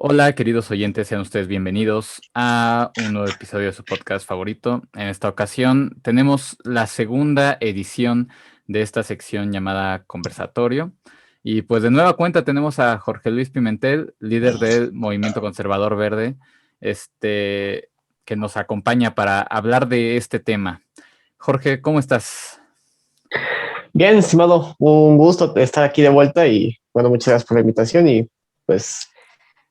Hola, queridos oyentes, sean ustedes bienvenidos a un nuevo episodio de su podcast favorito. En esta ocasión tenemos la segunda edición de esta sección llamada Conversatorio. Y pues de nueva cuenta tenemos a Jorge Luis Pimentel, líder del Movimiento Conservador Verde, que nos acompaña para hablar de este tema. Jorge, ¿cómo estás? Bien, estimado, un gusto estar aquí de vuelta y bueno, muchas gracias por la invitación y pues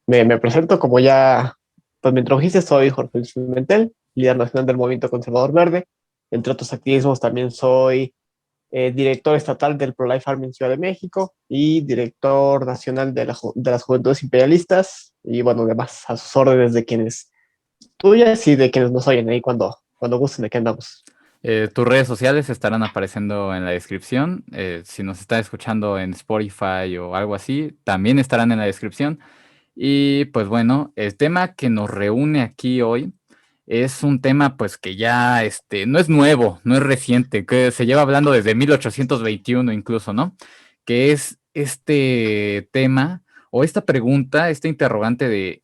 me presento como ya pues me introdujiste, soy Jorge Luis Pimentel, líder nacional del Movimiento Conservador Verde. Entre otros activismos también soy director estatal del Pro-Life Farming Ciudad de México y director nacional de las Juventudes Imperialistas y bueno, además a sus órdenes de quienes tuyas y de quienes nos oyen ahí cuando gusten de qué andamos. Tus redes sociales estarán apareciendo en la descripción. Si nos están escuchando en Spotify o algo así, también estarán en la descripción. Y pues bueno, el tema que nos reúne aquí hoy es un tema pues que ya no es nuevo, no es reciente, que se lleva hablando desde 1821 incluso, ¿no? Que es este tema o esta pregunta, esta interrogante de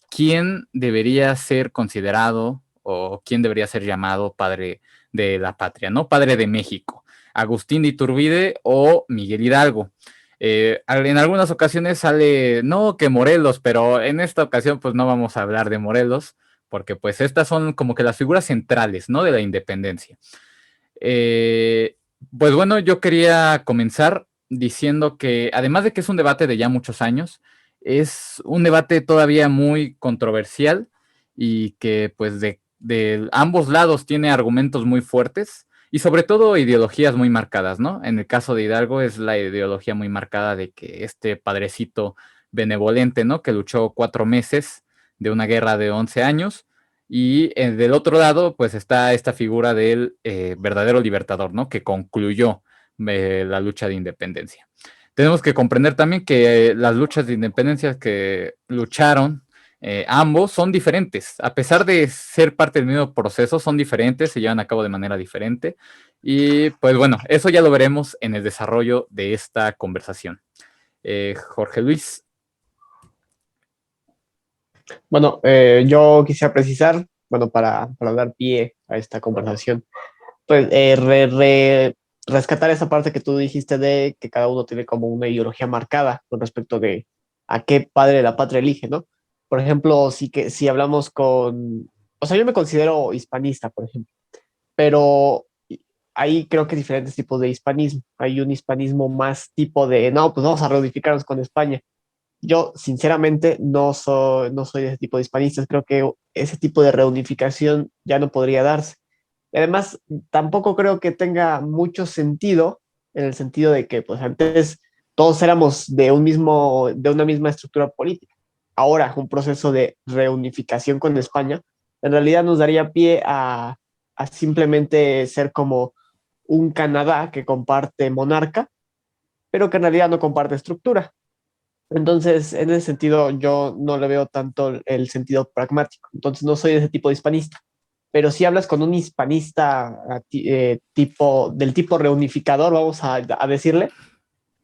quién debería ser considerado o quién debería ser llamado padre de la patria, ¿no? Padre de México, Agustín de Iturbide o Miguel Hidalgo. En algunas ocasiones sale, no, que Morelos, pero en esta ocasión pues no vamos a hablar de Morelos, porque pues estas son como que las figuras centrales, ¿no? De la independencia. Eh, pues bueno, yo quería comenzar diciendo que además de que es un debate de ya muchos años, es un debate todavía muy controversial y que pues de ambos lados tiene argumentos muy fuertes y sobre todo ideologías muy marcadas, ¿no? En el caso de Hidalgo es la ideología muy marcada de que este padrecito benevolente, ¿no? Que luchó 4 meses de una guerra de 11 años y del otro lado, pues está esta figura del verdadero libertador, ¿no? Que concluyó la lucha de independencia. Tenemos que comprender también que las luchas de independencia que lucharon ambos son diferentes. A pesar de ser parte del mismo proceso, son diferentes, se llevan a cabo de manera diferente. Y pues bueno, eso ya lo veremos en el desarrollo de esta conversación. Jorge Luis. Bueno, yo quisiera precisar, bueno, para dar pie a esta conversación, pues rescatar esa parte que tú dijiste de que cada uno tiene como una ideología marcada con respecto de a qué padre de la patria elige, ¿no? Por ejemplo, si hablamos o sea, yo me considero hispanista, por ejemplo, pero ahí creo que hay diferentes tipos de hispanismo. Hay un hispanismo más tipo de, no, pues vamos a reunificarnos con España. Yo, sinceramente, no soy de ese tipo de hispanistas. Creo que ese tipo de reunificación ya no podría darse. Y además, tampoco creo que tenga mucho sentido, en el sentido de que, pues, antes todos éramos de una misma estructura política. Ahora, un proceso de reunificación con España, en realidad nos daría pie a simplemente ser como un Canadá que comparte monarca, pero que en realidad no comparte estructura. Entonces, en ese sentido, yo no le veo tanto el sentido pragmático. Entonces, no soy de ese tipo de hispanista. Pero si hablas con un hispanista del tipo reunificador, vamos a decirle,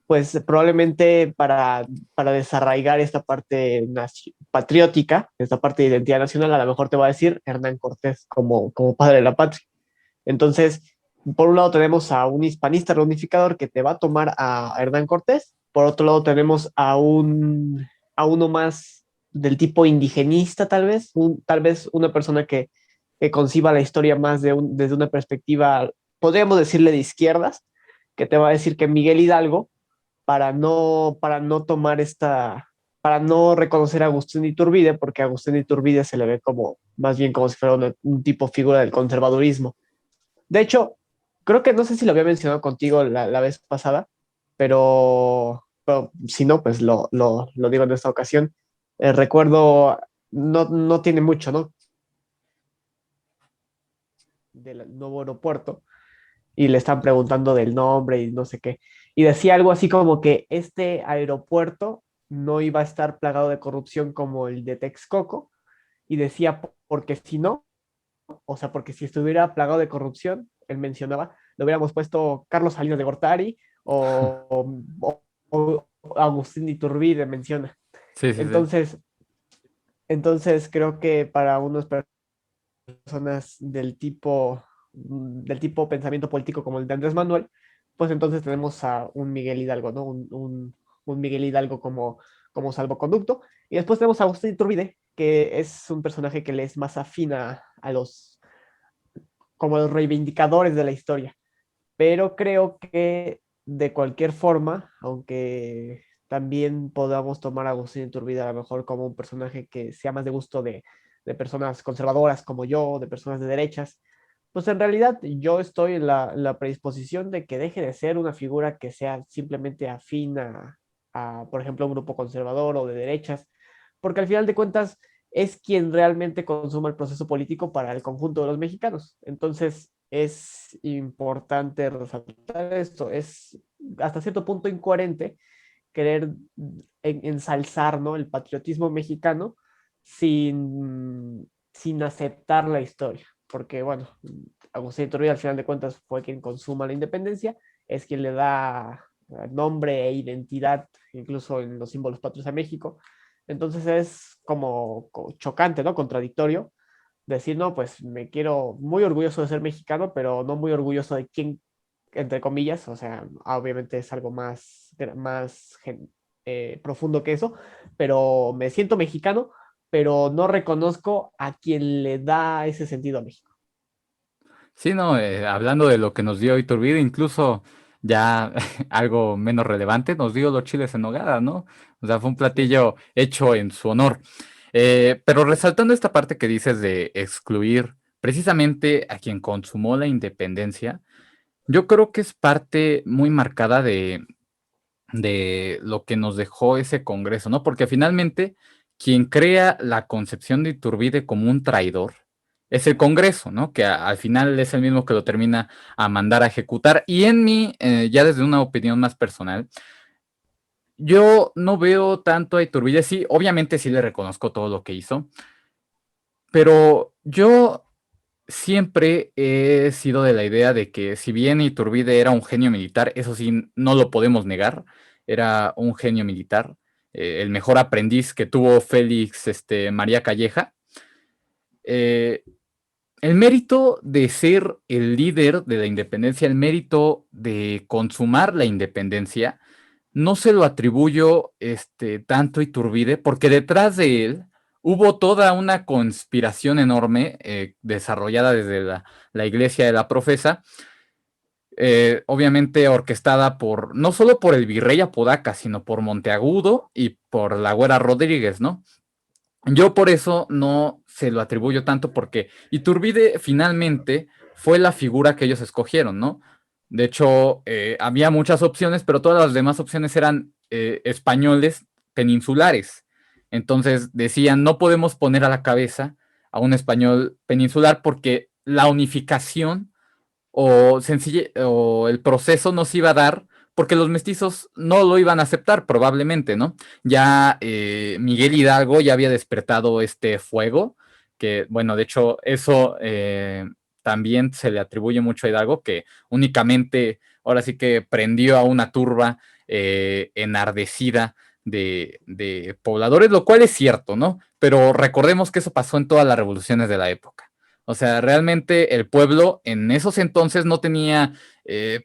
pues probablemente para desarraigar esta parte patriótica, esta parte de identidad nacional, a lo mejor te va a decir Hernán Cortés como padre de la patria. Entonces, por un lado tenemos a un hispanista reunificador que te va a tomar a Hernán Cortés, por otro lado tenemos a uno más del tipo indigenista, tal vez una persona que conciba la historia más desde una perspectiva, podríamos decirle de izquierdas, que te va a decir que Miguel Hidalgo, para no tomar para no reconocer a Agustín de Iturbide, porque a Agustín de Iturbide se le ve como, más bien como si fuera un tipo figura del conservadurismo. De hecho, creo que no sé si lo había mencionado contigo la vez pasada, pero si no, pues lo digo en esta ocasión. Recuerdo, no tiene mucho, ¿no? Del nuevo aeropuerto y le están preguntando del nombre y no sé qué. Y decía algo así como que este aeropuerto no iba a estar plagado de corrupción como el de Texcoco. Y decía, porque si no, o sea, porque si estuviera plagado de corrupción, él mencionaba, le hubiéramos puesto Carlos Salinas de Gortari o Agustín de Iturbide, menciona. Sí, sí, sí. Entonces, Entonces creo que para unas personas del tipo pensamiento político como el de Andrés Manuel, pues entonces tenemos a un Miguel Hidalgo, ¿no? Un Miguel Hidalgo como salvoconducto. Y después tenemos a Agustín Iturbide, que es un personaje que le es más afín a como a los reivindicadores de la historia. Pero creo que de cualquier forma, aunque también podamos tomar a Agustín Iturbide a lo mejor como un personaje que sea más de gusto de personas conservadoras como yo, de personas de derechas, pues en realidad yo estoy en la predisposición de que deje de ser una figura que sea simplemente afín por ejemplo, un grupo conservador o de derechas, porque al final de cuentas es quien realmente consuma el proceso político para el conjunto de los mexicanos. Entonces, es importante resaltar esto. Es hasta cierto punto incoherente querer ensalzar, ¿no?, el patriotismo mexicano sin aceptar la historia. Porque, bueno, Agustín Iturbide al final de cuentas fue quien consuma la independencia, es quien le da nombre e identidad, incluso en los símbolos patrios a México. Entonces es como chocante, ¿no? Contradictorio decir, no, pues me quiero muy orgulloso de ser mexicano, pero no muy orgulloso de quién, entre comillas, o sea, obviamente es algo más profundo que eso, pero me siento mexicano, pero no reconozco a quien le da ese sentido a México. Sí, no, hablando de lo que nos dio Iturbide, incluso ya algo menos relevante, nos dio los chiles en nogada, ¿no? O sea, fue un Sí. platillo hecho en su honor. Pero resaltando esta parte que dices de excluir precisamente a quien consumó la independencia, yo creo que es parte muy marcada de lo que nos dejó ese Congreso, ¿no? Porque finalmente quien crea la concepción de Iturbide como un traidor es el Congreso, ¿no? Que al final es el mismo que lo termina a mandar a ejecutar. Y en mí, ya desde una opinión más personal, yo no veo tanto a Iturbide, sí, obviamente sí le reconozco todo lo que hizo, pero yo siempre he sido de la idea de que si bien Iturbide era un genio militar, eso sí, no lo podemos negar, era un genio militar, el mejor aprendiz que tuvo Félix María Calleja. eh, el mérito de ser el líder de la independencia, el mérito de consumar la independencia, no se lo atribuyo tanto a Iturbide, porque detrás de él hubo toda una conspiración enorme desarrollada desde la iglesia de la profesa, obviamente orquestada por no solo por el virrey Apodaca, sino por Monteagudo y por la Güera Rodríguez, ¿no? Yo por eso no se lo atribuyo tanto porque Iturbide finalmente fue la figura que ellos escogieron, ¿no? De hecho, había muchas opciones, pero todas las demás opciones eran españoles peninsulares. Entonces decían, no podemos poner a la cabeza a un español peninsular porque la unificación o el proceso no se iba a dar porque los mestizos no lo iban a aceptar probablemente, ¿no? Ya Miguel Hidalgo ya había despertado este fuego, que bueno, de hecho eso también se le atribuye mucho a Hidalgo, que únicamente ahora sí que prendió a una turba enardecida de pobladores, lo cual es cierto, ¿no? Pero recordemos que eso pasó en todas las revoluciones de la época. O sea, realmente el pueblo en esos entonces no tenía,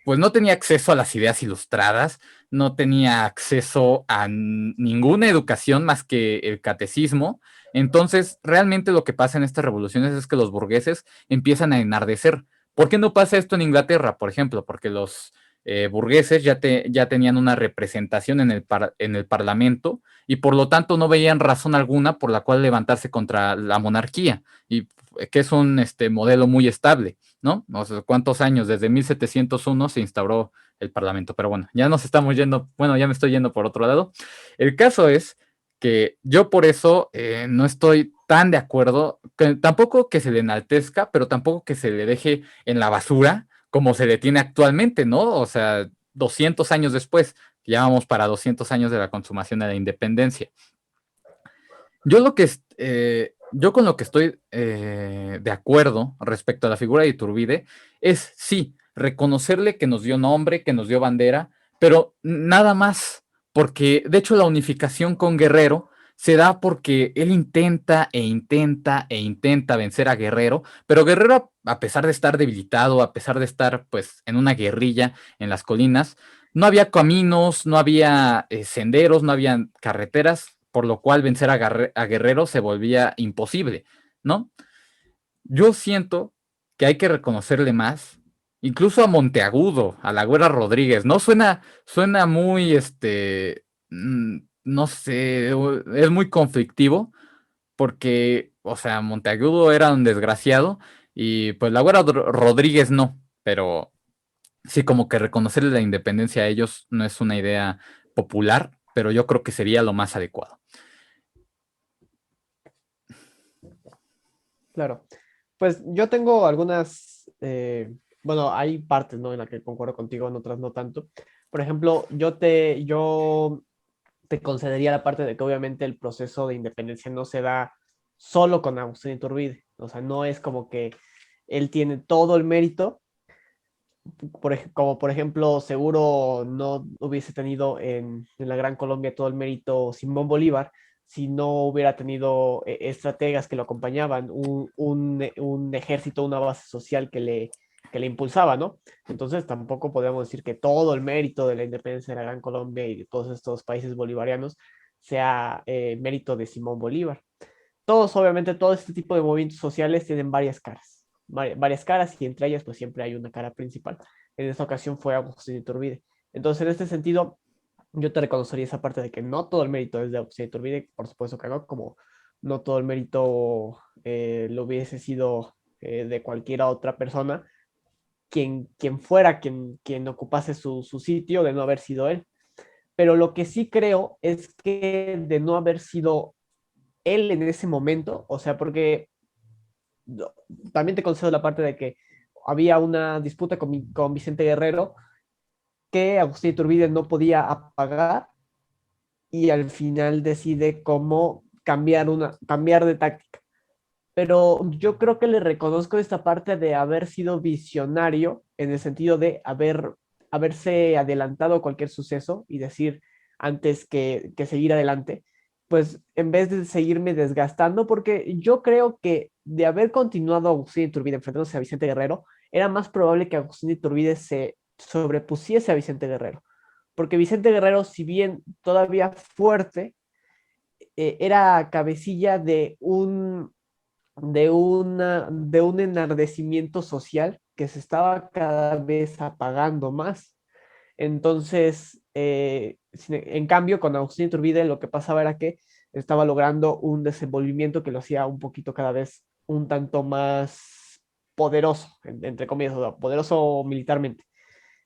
pues no tenía acceso a las ideas ilustradas, no tenía acceso a ninguna educación más que el catecismo. Entonces, realmente lo que pasa en estas revoluciones es que los burgueses empiezan a enardecer. ¿Por qué no pasa esto en Inglaterra, por ejemplo? Porque los burgueses ya tenían una representación en el parlamento y por lo tanto no veían razón alguna por la cual levantarse contra la monarquía. Y que es un modelo muy estable, ¿no? O sea, ¿cuántos años? Desde 1701 se instauró el Parlamento, pero bueno, ya nos estamos yendo, bueno, ya me estoy yendo por otro lado. El caso es que yo por eso no estoy tan de acuerdo, tampoco que se le enaltezca, pero tampoco que se le deje en la basura como se le tiene actualmente, ¿no? O sea, 200 años después, ya vamos para 200 años de la consumación de la independencia. Yo con lo que estoy de acuerdo respecto a la figura de Iturbide es, sí, reconocerle que nos dio nombre, que nos dio bandera, pero nada más, porque de hecho la unificación con Guerrero se da porque él intenta e intenta e intenta vencer a Guerrero, pero Guerrero, a pesar de estar debilitado, a pesar de estar pues en una guerrilla en las colinas, no había caminos, no había senderos, no había carreteras, por lo cual vencer a Guerrero se volvía imposible, ¿no? Yo siento que hay que reconocerle más, incluso a Monteagudo, a la Güera Rodríguez, ¿no? Suena muy, no sé, es muy conflictivo, porque, o sea, Monteagudo era un desgraciado, y pues la Güera Rodríguez no, pero sí, como que reconocerle la independencia a ellos no es una idea popular, pero yo creo que sería lo más adecuado. Claro. Pues yo tengo algunas, bueno, hay partes, ¿no? En las que concuerdo contigo, en otras no tanto. Por ejemplo, yo te concedería la parte de que obviamente el proceso de independencia no se da solo con Agustín Iturbide. O sea, no es como que él tiene todo el mérito, como por ejemplo, seguro no hubiese tenido en la Gran Colombia todo el mérito Simón Bolívar si no hubiera tenido estrategas que lo acompañaban, un ejército, una base social que le impulsaba, ¿no? Entonces tampoco podemos decir que todo el mérito de la independencia de la Gran Colombia y de todos estos países bolivarianos sea mérito de Simón Bolívar. Todos, obviamente, todo este tipo de movimientos sociales tienen varias caras y entre ellas pues siempre hay una cara principal. En esta ocasión fue Agustín Iturbide. Entonces, en este sentido, yo te reconocería esa parte de que no todo el mérito es de Agustín Iturbide, por supuesto que no, como no todo el mérito lo hubiese sido de cualquier otra persona, quien fuera quien ocupase su sitio, de no haber sido él. Pero lo que sí creo es que de no haber sido él en ese momento, o sea, porque también te concedo la parte de que había una disputa con Vicente Guerrero que Agustín Iturbide no podía apagar y al final decide cómo cambiar de táctica. Pero yo creo que le reconozco esta parte de haber sido visionario en el sentido de haberse adelantado a cualquier suceso y decir antes que seguir adelante, pues en vez de seguirme desgastando, porque yo creo que de haber continuado Agustín Iturbide enfrentándose a Vicente Guerrero, era más probable que Agustín Iturbide se sobrepusiese a Vicente Guerrero, porque Vicente Guerrero, si bien todavía fuerte, era cabecilla de un enardecimiento social que se estaba cada vez apagando más. Entonces, en cambio, con Agustín Iturbide lo que pasaba era que estaba logrando un desenvolvimiento que lo hacía un poquito cada vez un tanto más poderoso, entre comillas, o sea, poderoso militarmente.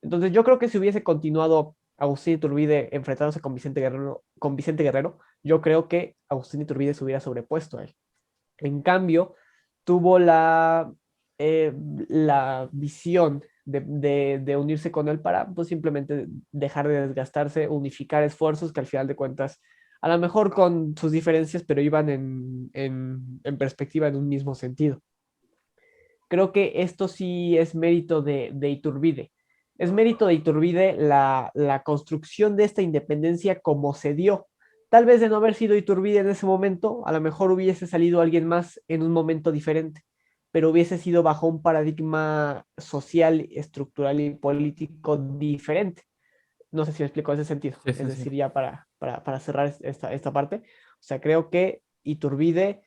Entonces, yo creo que si hubiese continuado Agustín Iturbide enfrentándose con Vicente Guerrero, yo creo que Agustín Iturbide se hubiera sobrepuesto a él. En cambio, tuvo eh, la visión de unirse con él para pues, simplemente dejar de desgastarse, unificar esfuerzos que al final de cuentas, a lo mejor con sus diferencias, pero iban en perspectiva en un mismo sentido. Creo que esto sí es mérito de Iturbide. Es mérito de Iturbide la construcción de esta independencia como se dio. Tal vez de no haber sido Iturbide en ese momento, a lo mejor hubiese salido alguien más en un momento diferente, pero hubiese sido bajo un paradigma social, estructural y político diferente. No sé si me explico en ese sentido. Sí, Es sí, sí. decir, ya para cerrar esta parte, o sea, creo que Iturbide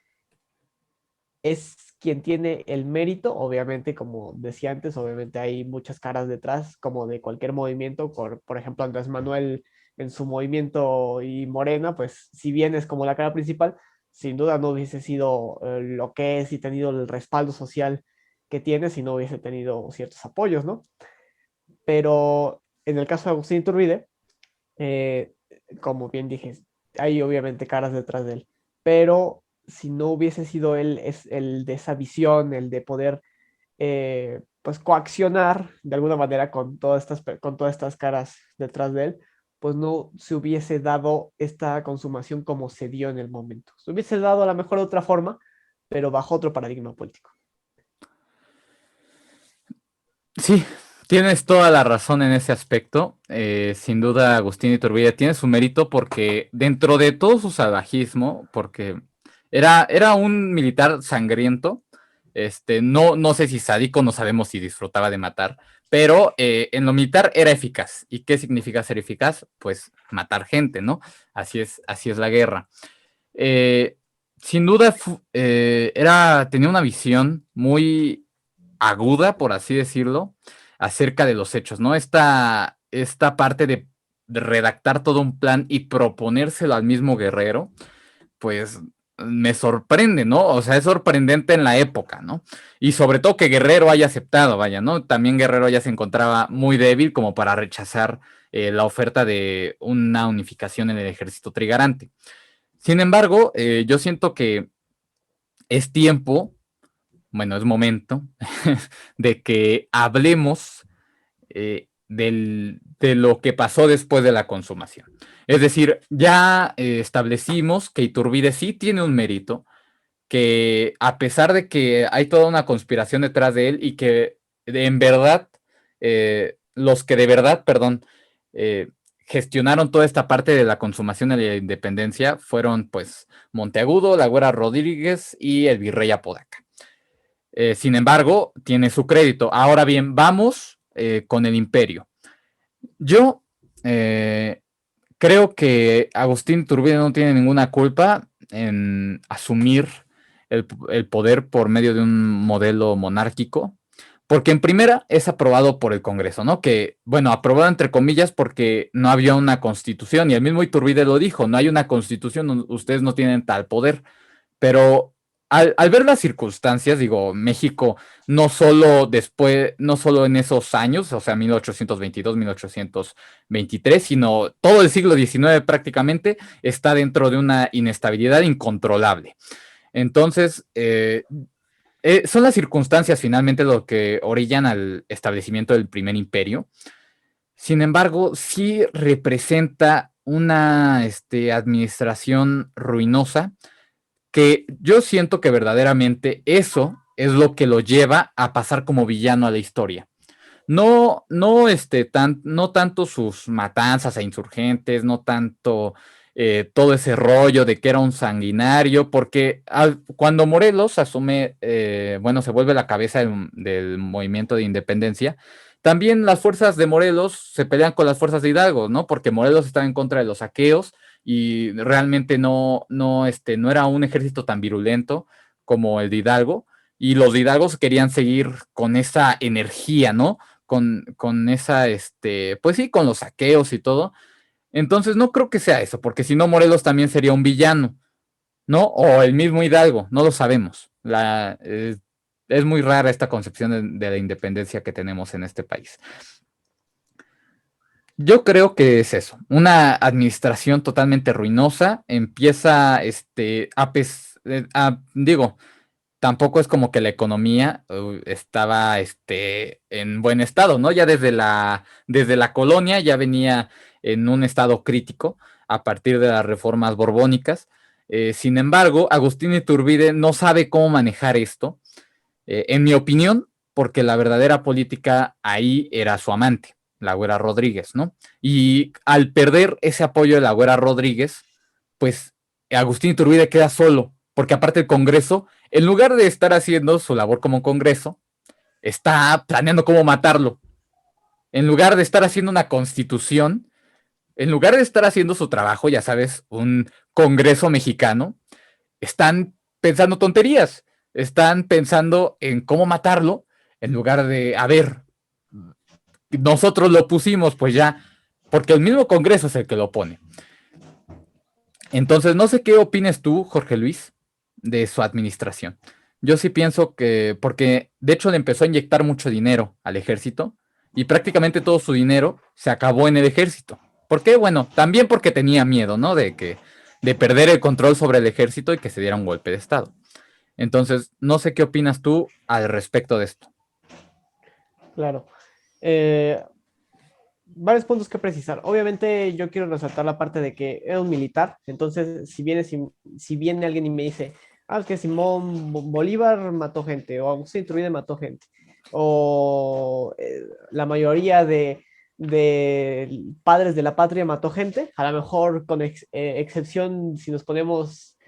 es quien tiene el mérito, obviamente, como decía antes, obviamente hay muchas caras detrás, como de cualquier movimiento, por ejemplo, Andrés Manuel en su movimiento y Morena, pues si bien es como la cara principal, sin duda no hubiese sido lo que es y tenido el respaldo social que tiene si no hubiese tenido ciertos apoyos, ¿no? Pero en el caso de Agustín Iturbide, eh, como bien dije, hay obviamente caras detrás de él, pero si no hubiese sido él es el de esa visión, el de poder pues coaccionar de alguna manera con todas estas caras detrás de él, pues no se hubiese dado esta consumación como se dio en el momento. Se hubiese dado a lo mejor de otra forma, pero bajo otro paradigma político. Sí, Tienes toda la razón en ese aspecto. Sin duda, Agustín Iturbide tiene su mérito porque dentro de todo su salvajismo, porque era un militar sangriento, no sé si sádico, no sabemos si disfrutaba de matar, pero en lo militar era eficaz. ¿Y qué significa ser eficaz? Pues matar gente, ¿no? Así es la guerra. Eh, Sin duda, tenía una visión muy aguda, por así decirlo, acerca de los hechos, ¿no? Esta parte de redactar todo un plan y proponérselo al mismo Guerrero, pues me sorprende, ¿no? O sea, es sorprendente en la época, ¿no? Y sobre todo que Guerrero haya aceptado, vaya, ¿no? También Guerrero ya se encontraba muy débil como para rechazar la oferta de una unificación en el ejército trigarante. Sin embargo, yo siento que es tiempo, bueno, es momento de que hablemos de lo que pasó después de la consumación. Es decir, ya establecimos que Iturbide sí tiene un mérito, que a pesar de que hay toda una conspiración detrás de él y que en verdad, los que de verdad, perdón, eh, gestionaron toda esta parte de la consumación de la independencia fueron pues Monteagudo, La Güera Rodríguez y el virrey Apodaca. Sin embargo, tiene su crédito. Ahora bien, vamos con el imperio. Yo eh, creo que Agustín Iturbide no tiene ninguna culpa en asumir el poder por medio de un modelo monárquico, porque en primera es aprobado por el Congreso, ¿no? Que, bueno, aprobado entre comillas porque no había una constitución, y el mismo Iturbide lo dijo, no hay una constitución, ustedes no tienen tal poder. Pero al ver las circunstancias, digo, México no solo después, no solo en esos años, o sea, 1822, 1823, sino todo el siglo XIX prácticamente está dentro de una inestabilidad incontrolable. Entonces, son las circunstancias finalmente lo que orillan al establecimiento del primer imperio. Sin embargo, sí representa una administración ruinosa, que yo siento que verdaderamente eso es lo que lo lleva a pasar como villano a la historia. No tanto sus matanzas a insurgentes, no tanto todo ese rollo de que era un sanguinario, porque cuando Morelos asume, bueno, se vuelve la cabeza del movimiento de independencia, también las fuerzas de Morelos se pelean con las fuerzas de Hidalgo, ¿no? Porque Morelos estaba en contra de los saqueos y realmente no era un ejército tan virulento como el de Hidalgo, y los de Hidalgo querían seguir con esa energía, ¿no? Con esa, pues sí, con los saqueos y todo. Entonces no creo que sea eso, porque si no, Morelos también sería un villano, ¿no? O el mismo Hidalgo, no lo sabemos. Es muy rara esta concepción de la independencia que tenemos en este país. Yo creo que es eso, una administración totalmente ruinosa, empieza, digo, tampoco es como que la economía estaba en buen estado, ¿no? Ya desde la colonia ya venía en un estado crítico a partir de las reformas borbónicas. Sin embargo, Agustín Iturbide no sabe cómo manejar esto, en mi opinión, porque la verdadera política ahí era su amante, la Güera Rodríguez, ¿no? Y al perder ese apoyo de la Güera Rodríguez, pues Agustín Iturbide queda solo, porque aparte el Congreso, en lugar de estar haciendo su labor como Congreso, está planeando cómo matarlo. En lugar de estar haciendo una constitución, en lugar de estar haciendo su trabajo, ya sabes, un Congreso mexicano, están pensando tonterías, están pensando en cómo matarlo, en lugar de, a ver, nosotros lo pusimos, pues ya, porque el mismo Congreso es el que lo pone. Entonces, no sé qué opines tú, Jorge Luis, de su administración. Yo sí pienso que, porque de hecho le empezó a inyectar mucho dinero al ejército y prácticamente todo su dinero se acabó en el ejército. ¿Por qué? Bueno, también porque tenía miedo, ¿no? De perder el control sobre el ejército y que se diera un golpe de estado. Entonces, no sé qué opinas tú al respecto de esto. Claro. Eh, Varios puntos que precisar. Obviamente yo quiero resaltar la parte de que era un militar, entonces si viene alguien y me dice, ah, es que Simón Bolívar mató gente o Agustín Iturbide mató gente. o la mayoría de padres de la patria mató gente, a lo mejor con excepción si nos ponemos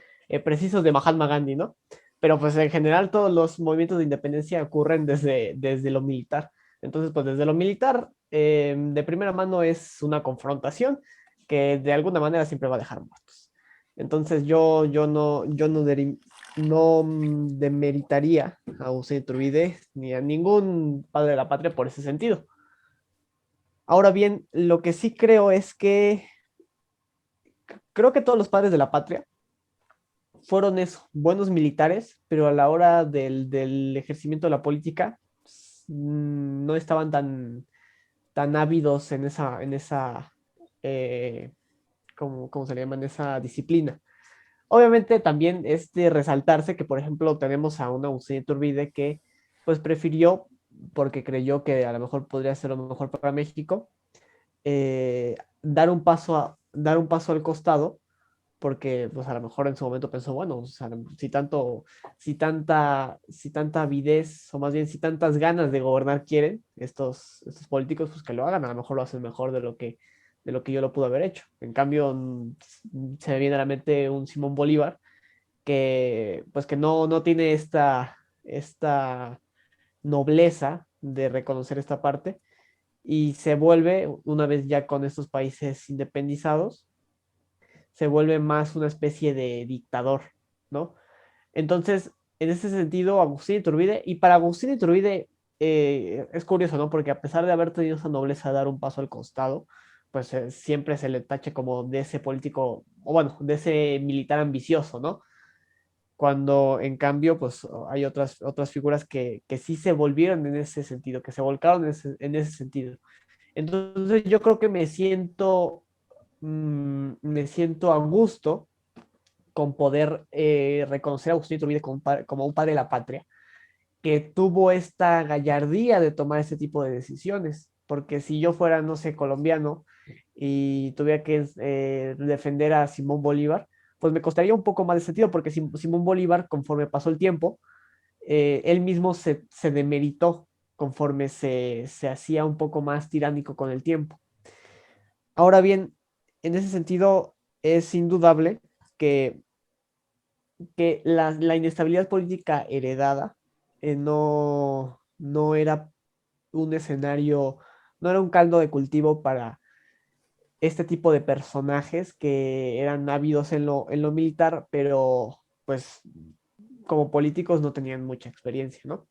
precisos de Mahatma Gandhi, ¿no? Pero pues en general todos los movimientos de independencia ocurren desde lo militar. Entonces, pues desde lo militar, de primera mano es una confrontación que de alguna manera siempre va a dejar muertos. Entonces yo no demeritaría a Agustín Iturbide ni a ningún padre de la patria por ese sentido. Ahora bien, lo que sí creo es que creo que todos los padres de la patria fueron eso, buenos militares, pero a la hora del ejercimiento de la política no estaban tan ávidos en esa ¿cómo se le llama? En esa disciplina. Obviamente también es de resaltarse que, por ejemplo, tenemos a un Agustín Iturbide que pues prefirió, porque creyó que a lo mejor podría ser lo mejor para México, dar un paso al costado, porque pues a lo mejor en su momento pensó, bueno, o sea, si tanta avidez, o más bien si tantas ganas de gobernar quieren estos políticos, pues que lo hagan, a lo mejor lo hacen mejor de lo que yo lo pude haber hecho. En cambio, se me viene a la mente un Simón Bolívar que pues que no tiene esta nobleza de reconocer esta parte y se vuelve, una vez ya con estos países independizados, se vuelve más una especie de dictador, ¿no? Entonces, en ese sentido, Agustín Iturbide, y para Agustín Iturbide es curioso, ¿no? Porque a pesar de haber tenido esa nobleza de dar un paso al costado, pues siempre se le tache como de ese político, o bueno, de ese militar ambicioso, ¿no? Cuando en cambio, pues hay otras figuras que sí se volvieron en ese sentido, que se volcaron en ese sentido. Entonces yo creo que me siento a gusto con poder reconocer a Agustín Iturbide como un padre de la patria, que tuvo esta gallardía de tomar este tipo de decisiones, porque si yo fuera, no sé, colombiano y tuviera que defender a Simón Bolívar, pues me costaría un poco más de sentido, porque Simón Bolívar, conforme pasó el tiempo, él mismo se demeritó conforme se hacía un poco más tiránico con el tiempo. Ahora bien, en ese sentido, es indudable que, que la inestabilidad política heredada no era un escenario, no era un caldo de cultivo para este tipo de personajes que eran ávidos en lo militar, pero pues como políticos no tenían mucha experiencia, ¿no?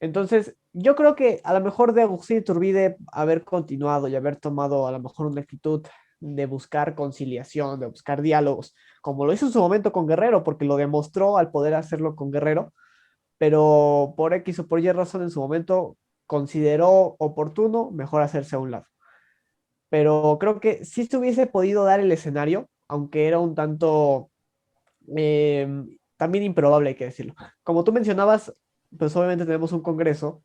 Entonces, yo creo que a lo mejor de Agustín Iturbide haber continuado y haber tomado a lo mejor una actitud de buscar conciliación, de buscar diálogos, como lo hizo en su momento con Guerrero, porque lo demostró al poder hacerlo con Guerrero, pero por X o por Y razón en su momento consideró oportuno mejor hacerse a un lado. Pero creo que sí se hubiese podido dar el escenario, aunque era un tanto eh, también improbable, hay que decirlo. Como tú mencionabas, pues obviamente tenemos un Congreso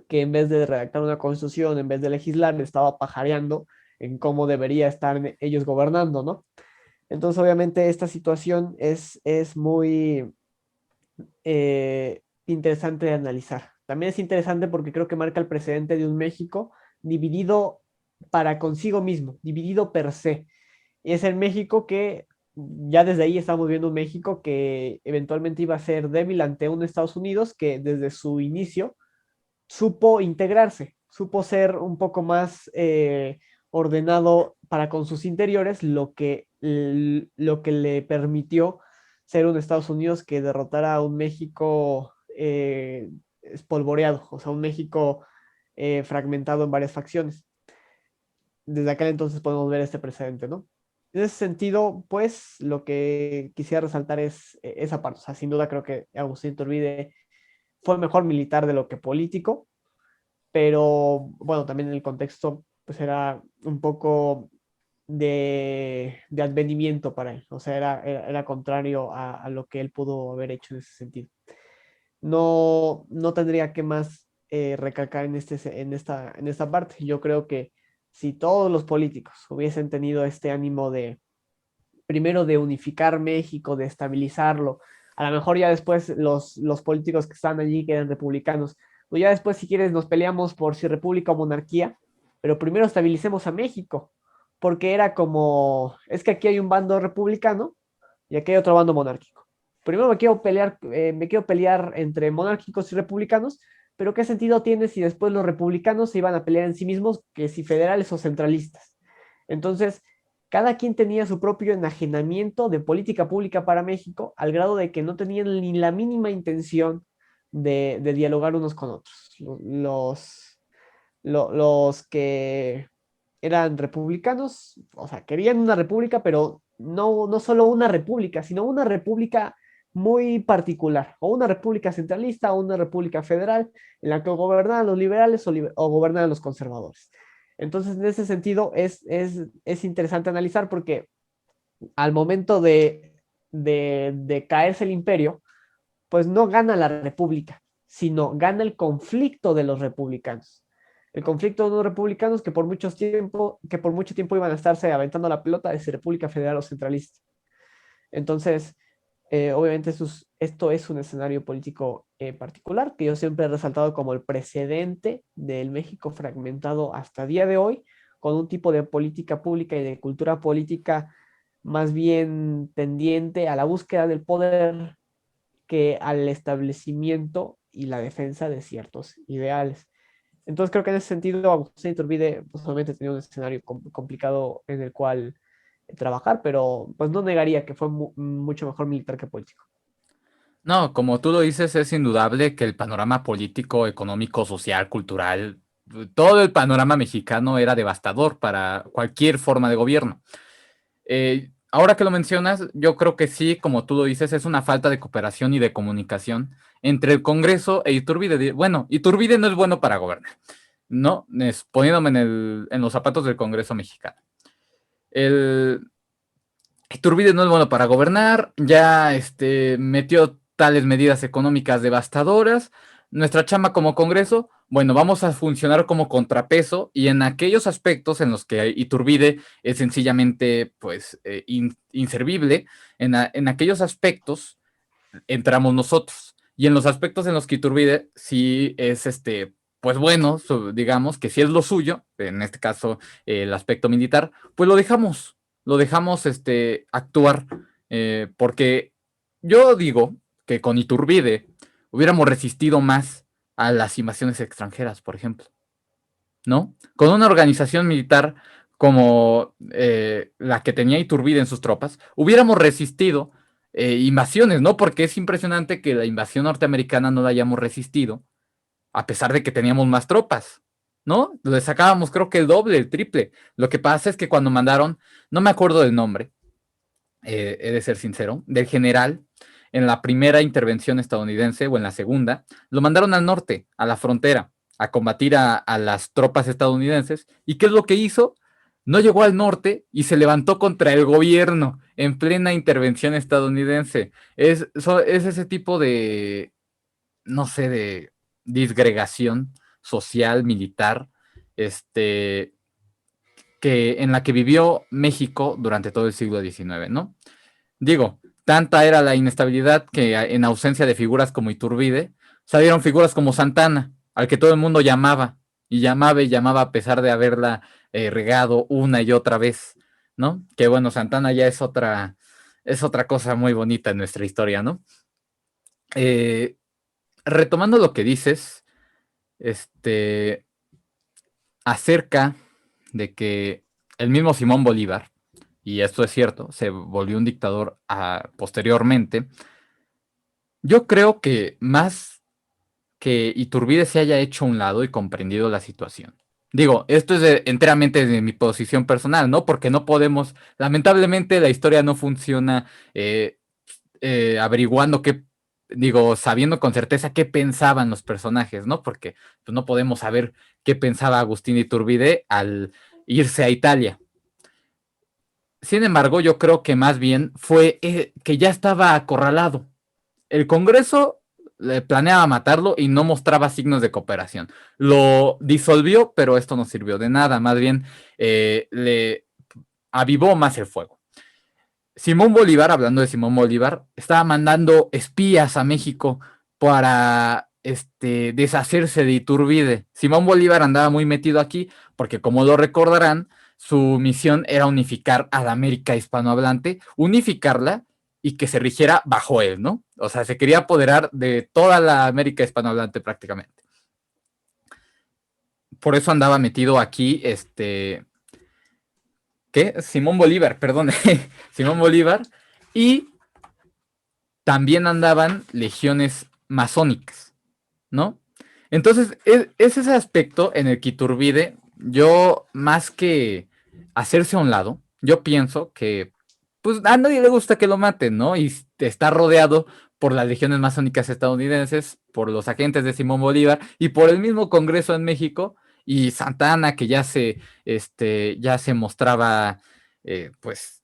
que en vez de redactar una constitución, en vez de legislar, estaba pajareando en cómo debería estar ellos gobernando, ¿no? Entonces, obviamente, esta situación es muy interesante de analizar. También es interesante porque creo que marca el precedente de un México dividido para consigo mismo, dividido per se. Y es el México que ya desde ahí estamos viendo un México que eventualmente iba a ser débil ante un Estados Unidos que desde su inicio supo integrarse, supo ser un poco más ordenado para con sus interiores, lo que le permitió ser un Estados Unidos que derrotara a un México espolvoreado, o sea, un México fragmentado en varias facciones. Desde aquel entonces podemos ver este precedente, ¿no? En ese sentido, pues, lo que quisiera resaltar es esa parte. O sea, sin duda creo que Agustín Iturbide fue mejor militar de lo que político, pero bueno, también en el contexto, pues era un poco de advenimiento para él, o sea, era contrario a lo que él pudo haber hecho en ese sentido. No tendría que más recalcar en esta parte. Yo creo que si todos los políticos hubiesen tenido este ánimo primero de unificar México, de estabilizarlo, a lo mejor ya después los políticos que están allí, que eran republicanos, O ya después, si quieres, nos peleamos por si república o monarquía, pero primero estabilicemos a México, porque era como, es que aquí hay un bando republicano y aquí hay otro bando monárquico. Primero me quiero pelear entre monárquicos y republicanos, pero ¿qué sentido tiene si después los republicanos se iban a pelear en sí mismos, que si federales o centralistas? Entonces, cada quien tenía su propio enajenamiento de política pública para México, al grado de que no tenían ni la mínima intención de dialogar unos con otros. Los que eran republicanos, o sea, querían una república, pero no solo una república, sino una república muy particular, o una república centralista, o una república federal, en la que gobernaran los liberales o gobernaran los conservadores. Entonces, en ese sentido, es interesante analizar porque al momento de caerse el imperio, pues no gana la república, sino gana el conflicto de los republicanos. El conflicto de los republicanos que por mucho tiempo iban a estarse aventando la pelota de si república federal o centralista. Entonces, obviamente esto es un escenario político particular que yo siempre he resaltado como el precedente del México fragmentado hasta día de hoy, con un tipo de política pública y de cultura política más bien tendiente a la búsqueda del poder que al establecimiento y la defensa de ciertos ideales. Entonces creo que en ese sentido Agustín Iturbide pues, obviamente tenía un escenario complicado en el cual trabajar, pero pues no negaría que fue mucho mejor militar que político. No, como tú lo dices, es indudable que el panorama político, económico, social, cultural, todo el panorama mexicano era devastador para cualquier forma de gobierno. Ahora que lo mencionas, yo creo que sí, como tú lo dices, es una falta de cooperación y de comunicación entre el Congreso e Iturbide. Bueno, Iturbide no es bueno para gobernar, ¿no? Poniéndome en los zapatos del Congreso mexicano. El Iturbide no es bueno para gobernar, ya metió tales medidas económicas devastadoras. Nuestra chamba como Congreso, bueno, vamos a funcionar como contrapeso y en aquellos aspectos en los que Iturbide es sencillamente, pues, inservible, en aquellos aspectos entramos nosotros. Y en los aspectos en los que Iturbide sí es, pues bueno, digamos que si es lo suyo, en este caso el aspecto militar, pues lo dejamos actuar, porque yo digo que con Iturbide hubiéramos resistido más a las invasiones extranjeras, por ejemplo, ¿no? Con una organización militar como la que tenía Iturbide en sus tropas, hubiéramos resistido invasiones, ¿no? Porque es impresionante que la invasión norteamericana no la hayamos resistido, a pesar de que teníamos más tropas, ¿no? Le sacábamos creo que el doble, el triple. Lo que pasa es que cuando mandaron, no me acuerdo del nombre, he de ser sincero, del general en la primera intervención estadounidense o en la segunda, lo mandaron al norte, a la frontera, a combatir a las tropas estadounidenses. ¿Y qué es lo que hizo? No llegó al norte y se levantó contra el gobierno en plena intervención estadounidense. Es ese tipo de, no sé, de disgregación social, militar, este, en la que vivió México durante todo el siglo XIX, ¿no? Digo, tanta era la inestabilidad que en ausencia de figuras como Iturbide, salieron figuras como Santana, al que todo el mundo llamaba, y llamaba a pesar de haberla regado una y otra vez, ¿no? Que bueno, Santana ya es otra cosa muy bonita en nuestra historia, ¿no? Eh, Retomando lo que dices, este, acerca de que el mismo Simón Bolívar, y esto es cierto, se volvió un dictador posteriormente. Yo creo que más que Iturbide se haya hecho a un lado y comprendido la situación. Digo, esto es enteramente de mi posición personal, ¿no? Porque no podemos, lamentablemente la historia no funciona averiguando sabiendo con certeza qué pensaban los personajes, ¿no? Porque pues, no podemos saber qué pensaba Agustín Iturbide al irse a Italia. Sin embargo, yo creo que más bien fue que ya estaba acorralado. El Congreso planeaba matarlo y no mostraba signos de cooperación. Lo disolvió, pero esto no sirvió de nada. Más bien le avivó más el fuego. Simón Bolívar, hablando de Simón Bolívar, estaba mandando espías a México para deshacerse de Iturbide. Simón Bolívar andaba muy metido aquí porque, como lo recordarán, su misión era unificar a la América hispanohablante, unificarla y que se rigiera bajo él, ¿no? O sea, se quería apoderar de toda la América hispanohablante prácticamente. Por eso andaba metido aquí, ¿qué? Simón Bolívar, perdón, Simón Bolívar, y también andaban legiones masónicas, ¿no? Entonces, es ese aspecto en el que Iturbide, yo más que hacerse a un lado, yo pienso que pues a nadie le gusta que lo maten, ¿no? Y está rodeado por las legiones masónicas estadounidenses, por los agentes de Simón Bolívar y por el mismo Congreso en México y Santa Anna que ya se mostraba, pues,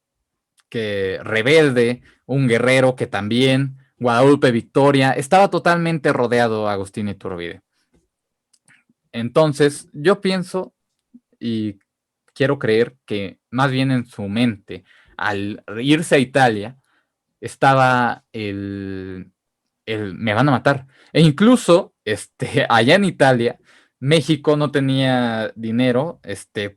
que rebelde, un guerrero que también, Guadalupe Victoria, estaba totalmente rodeado Agustín Iturbide. Entonces, yo pienso y quiero creer que más bien en su mente, al irse a Italia, estaba el me van a matar. E incluso, allá en Italia, México no tenía dinero,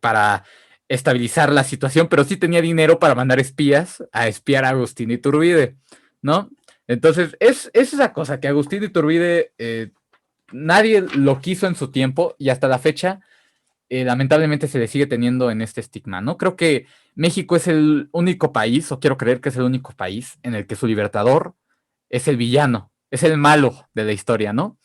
para estabilizar la situación, pero sí tenía dinero para mandar espías a espiar a Agustín Iturbide, ¿no? Entonces, es esa cosa que Agustín Iturbide, nadie lo quiso en su tiempo y hasta la fecha, lamentablemente se le sigue teniendo en este estigma, ¿no? Creo que México es el único país, o quiero creer que es el único país, en el que su libertador es el villano, es el malo de la historia, ¿no?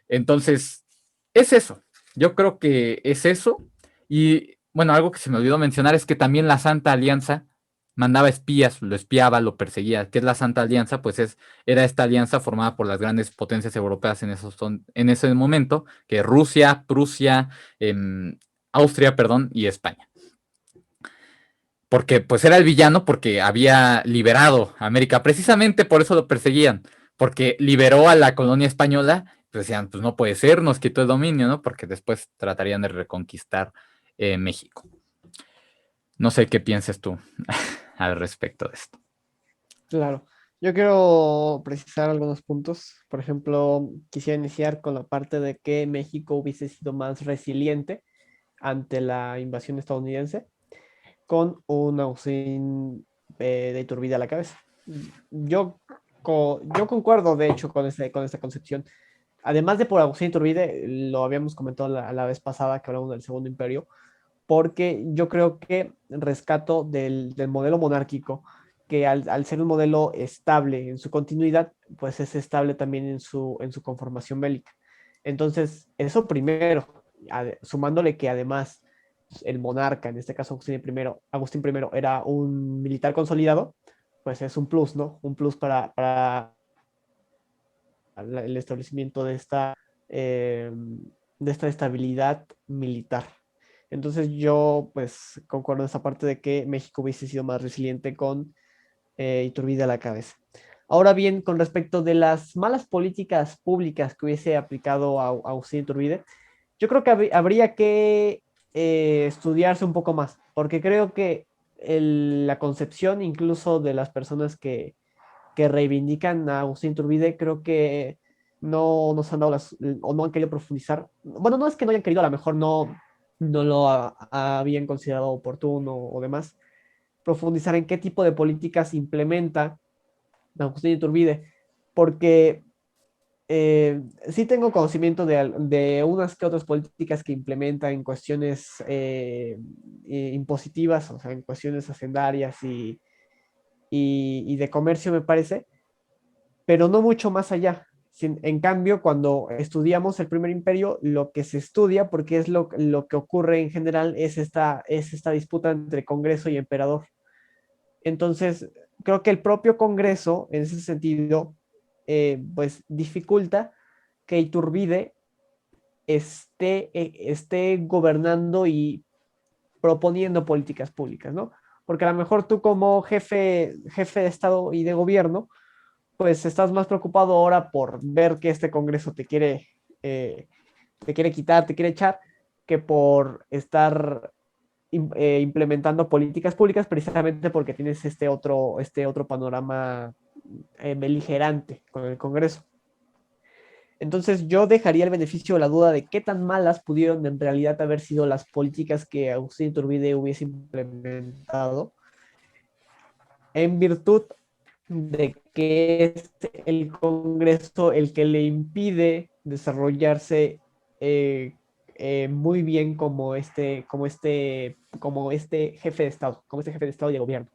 Entonces, es eso. Yo creo que es eso. Y bueno, algo que se me olvidó mencionar es que también la Santa Alianza mandaba espías, lo espiaba, lo perseguía. ¿Qué es la Santa Alianza? Pues era esta alianza formada por las grandes potencias europeas en ese momento, que Rusia, Prusia, Austria, perdón, y España. Porque pues era el villano porque había liberado a América. Precisamente por eso lo perseguían, porque liberó a la colonia española. Pues decían, pues no puede ser, nos quitó el dominio, ¿no? Porque después tratarían de reconquistar México. No sé qué pienses tú al respecto de esto. Claro. Yo quiero precisar algunos puntos. Por ejemplo, quisiera iniciar con la parte de que México hubiese sido más resiliente ante la invasión estadounidense con un Agustín de Iturbide a la cabeza. Yo, yo concuerdo, de hecho, con esta concepción. Además de por Agustín Iturbide, lo habíamos comentado la vez pasada que hablamos del Segundo Imperio, porque yo creo que rescato del modelo monárquico, que al ser un modelo estable en su continuidad, pues es estable también en su conformación bélica. Entonces, eso primero, sumándole que además el monarca, en este caso Agustín I era un militar consolidado, pues es un plus, ¿no? Un plus para el establecimiento de esta estabilidad militar. Entonces yo pues concuerdo en esa parte de que México hubiese sido más resiliente con Iturbide a la cabeza. Ahora bien, con respecto de las malas políticas públicas que hubiese aplicado a Agustín Iturbide, yo creo que habría que estudiarse un poco más, porque creo que la concepción incluso de las personas que reivindican a Agustín Iturbide, creo que no nos han dado o no han querido profundizar. Bueno, no es que no hayan querido, a lo mejor no lo habían considerado oportuno o demás, profundizar en qué tipo de políticas implementa Agustín Iturbide, porque sí tengo conocimiento de unas que otras políticas que implementa en cuestiones impositivas, o sea, en cuestiones hacendarias y de comercio, me parece, pero no mucho más allá. En cambio, cuando estudiamos el primer imperio, lo que se estudia, porque es lo que ocurre en general, es esta disputa entre Congreso y emperador. Entonces, creo que el propio Congreso, en ese sentido, pues dificulta que Iturbide esté gobernando y proponiendo políticas públicas, ¿no? Porque a lo mejor tú como jefe de Estado y de gobierno, pues estás más preocupado ahora por ver que este Congreso te quiere quitar, te quiere echar, que por estar implementando políticas públicas precisamente porque tienes este otro panorama beligerante con el Congreso. Entonces yo dejaría el beneficio de la duda de qué tan malas pudieron en realidad haber sido las políticas que Agustín Iturbide hubiese implementado en virtud de que es el Congreso el que le impide desarrollarse muy bien como este jefe de Estado, como este jefe de Estado y de gobierno,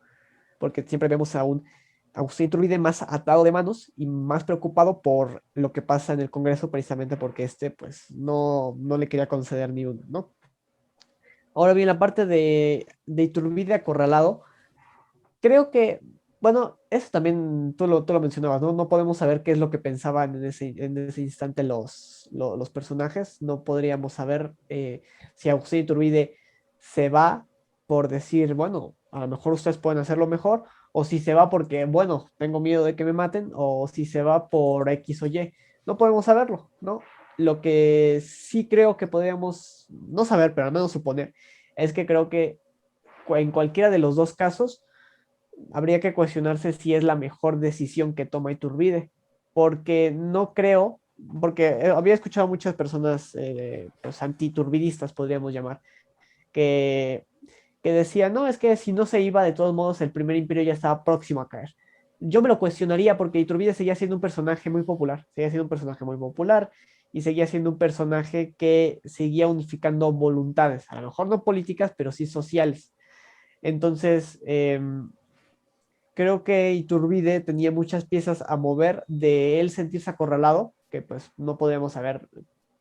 porque siempre vemos a un Agustín Iturbide más atado de manos y más preocupado por lo que pasa en el Congreso, precisamente porque pues no le quería conceder ni uno, ¿no? Ahora bien, la parte de Iturbide acorralado, creo que, bueno, eso también tú lo mencionabas, ¿no? No podemos saber qué es lo que pensaban en ese instante los personajes. No podríamos saber si Agustín Iturbide se va por decir, bueno, a lo mejor ustedes pueden hacerlo mejor, o si se va porque, bueno, tengo miedo de que me maten, o si se va por X o Y. No podemos saberlo, ¿no? Lo que sí creo que podríamos no saber, pero al menos suponer, es que creo que en cualquiera de los dos casos, habría que cuestionarse si es la mejor decisión que toma Iturbide, porque no creo, porque había escuchado muchas personas pues anti-turbidistas, podríamos llamar, que, que decían, no, es que si no se iba, de todos modos, el primer imperio ya estaba próximo a caer. Yo me lo cuestionaría porque Iturbide seguía siendo un personaje muy popular, seguía siendo un personaje muy popular y seguía siendo un personaje que seguía unificando voluntades, a lo mejor no políticas, pero sí sociales. Entonces, creo que Iturbide tenía muchas piezas a mover de él sentirse acorralado, que pues no podemos saber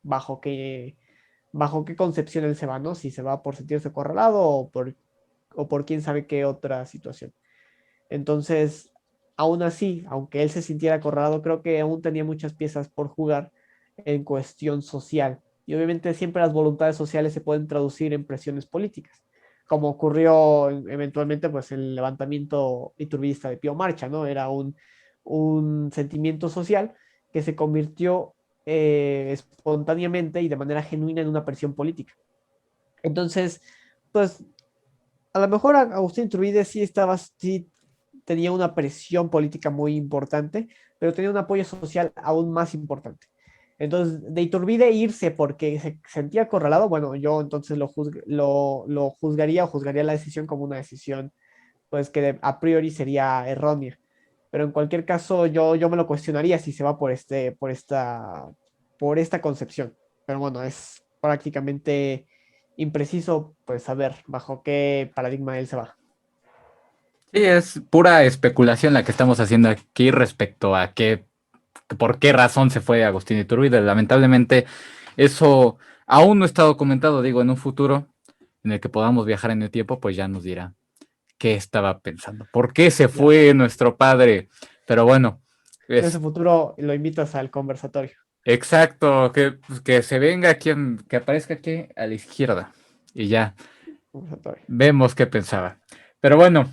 bajo qué, bajo qué concepción él se va, ¿no? Si se va por sentirse acorralado o por quién sabe qué otra situación. Entonces, aún así, aunque él se sintiera acorralado, creo que aún tenía muchas piezas por jugar en cuestión social. Y obviamente siempre las voluntades sociales se pueden traducir en presiones políticas, como ocurrió eventualmente pues el levantamiento iturbista de Pío Marcha, ¿no? Era un sentimiento social que se convirtió espontáneamente y de manera genuina en una presión política. Entonces, pues a lo mejor Agustín Iturbide sí tenía una presión política muy importante, pero tenía un apoyo social aún más importante. Entonces, de Iturbide irse porque se sentía acorralado, bueno, yo entonces lo juzgaría o juzgaría la decisión como una decisión, pues que a priori sería errónea. Pero en cualquier caso, yo me lo cuestionaría si se va por esta concepción. Pero bueno, es prácticamente impreciso, pues, saber bajo qué paradigma él se va. Sí, es pura especulación la que estamos haciendo aquí respecto a por qué razón se fue Agustín Iturbide. Lamentablemente, eso aún no está documentado. Digo, en un futuro en el que podamos viajar en el tiempo, pues ya nos dirá qué estaba pensando, por qué se Ya sé. fue nuestro padre. Pero bueno, En ese es futuro lo invitas al conversatorio. exacto, que se venga aquí, que aparezca aquí a la izquierda y ya Conversatorio. vemos qué pensaba. Pero bueno.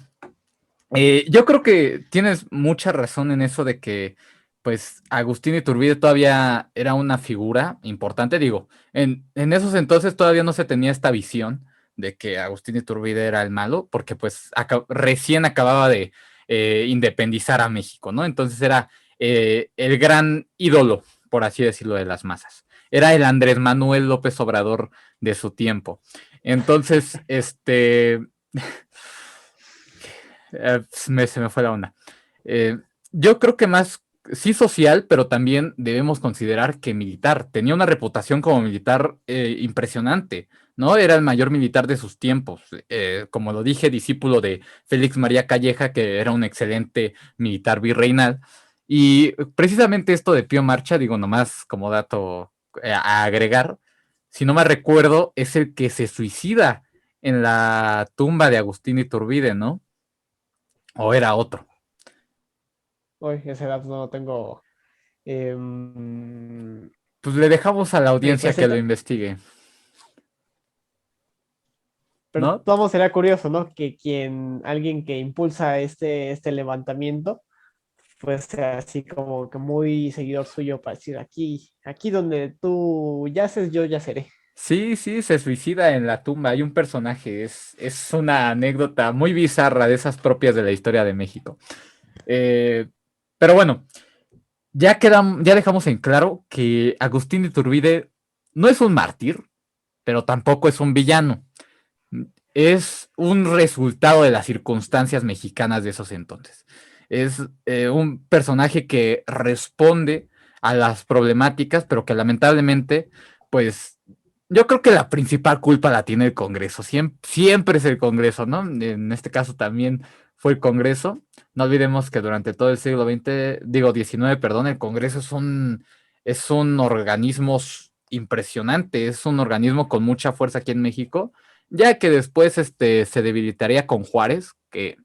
Yo creo que tienes mucha razón en eso de que, pues, Agustín Iturbide todavía era una figura importante. Digo, en esos entonces todavía no se tenía esta visión de que Agustín Iturbide era el malo, porque pues recién acababa de independizar a México, ¿no? Entonces era el gran ídolo, por así decirlo, de las masas. Era el Andrés Manuel López Obrador de su tiempo. Entonces, se me fue la onda. Eh, yo creo que más, sí social, pero también debemos considerar que militar. Tenía una reputación como militar impresionante, ¿no? Era el mayor militar de sus tiempos. Como lo dije, discípulo de Félix María Calleja, que era un excelente militar virreinal. Y precisamente esto de Pío Marcha, digo nomás como dato a agregar, si no me recuerdo, es el que se suicida en la tumba de Agustín Iturbide, ¿no? ¿O era otro? Hoy, esa edad no tengo em, Pues le dejamos a la audiencia que lo presente, investigue, pero ¿no? todo sería curioso, ¿no? Que alguien que impulsa este levantamiento, pues sea así como que muy seguidor suyo para decir aquí donde tú yaces, yo yaceré. Sí, sí, se suicida en la tumba. Hay un personaje, es una anécdota muy bizarra de esas propias de la historia de México. Eh, pero bueno, ya dejamos en claro que Agustín de Iturbide no es un mártir, pero tampoco es un villano. Es un resultado de las circunstancias mexicanas de esos entonces. Es un personaje que responde a las problemáticas, pero que lamentablemente, pues, yo creo que la principal culpa la tiene el Congreso. Siempre es el Congreso, ¿no? En este caso también fue el Congreso. No olvidemos que durante todo el siglo XX, digo XIX, perdón, el Congreso es un organismo impresionante, es un organismo con mucha fuerza aquí en México, ya que después se debilitaría con Juárez, que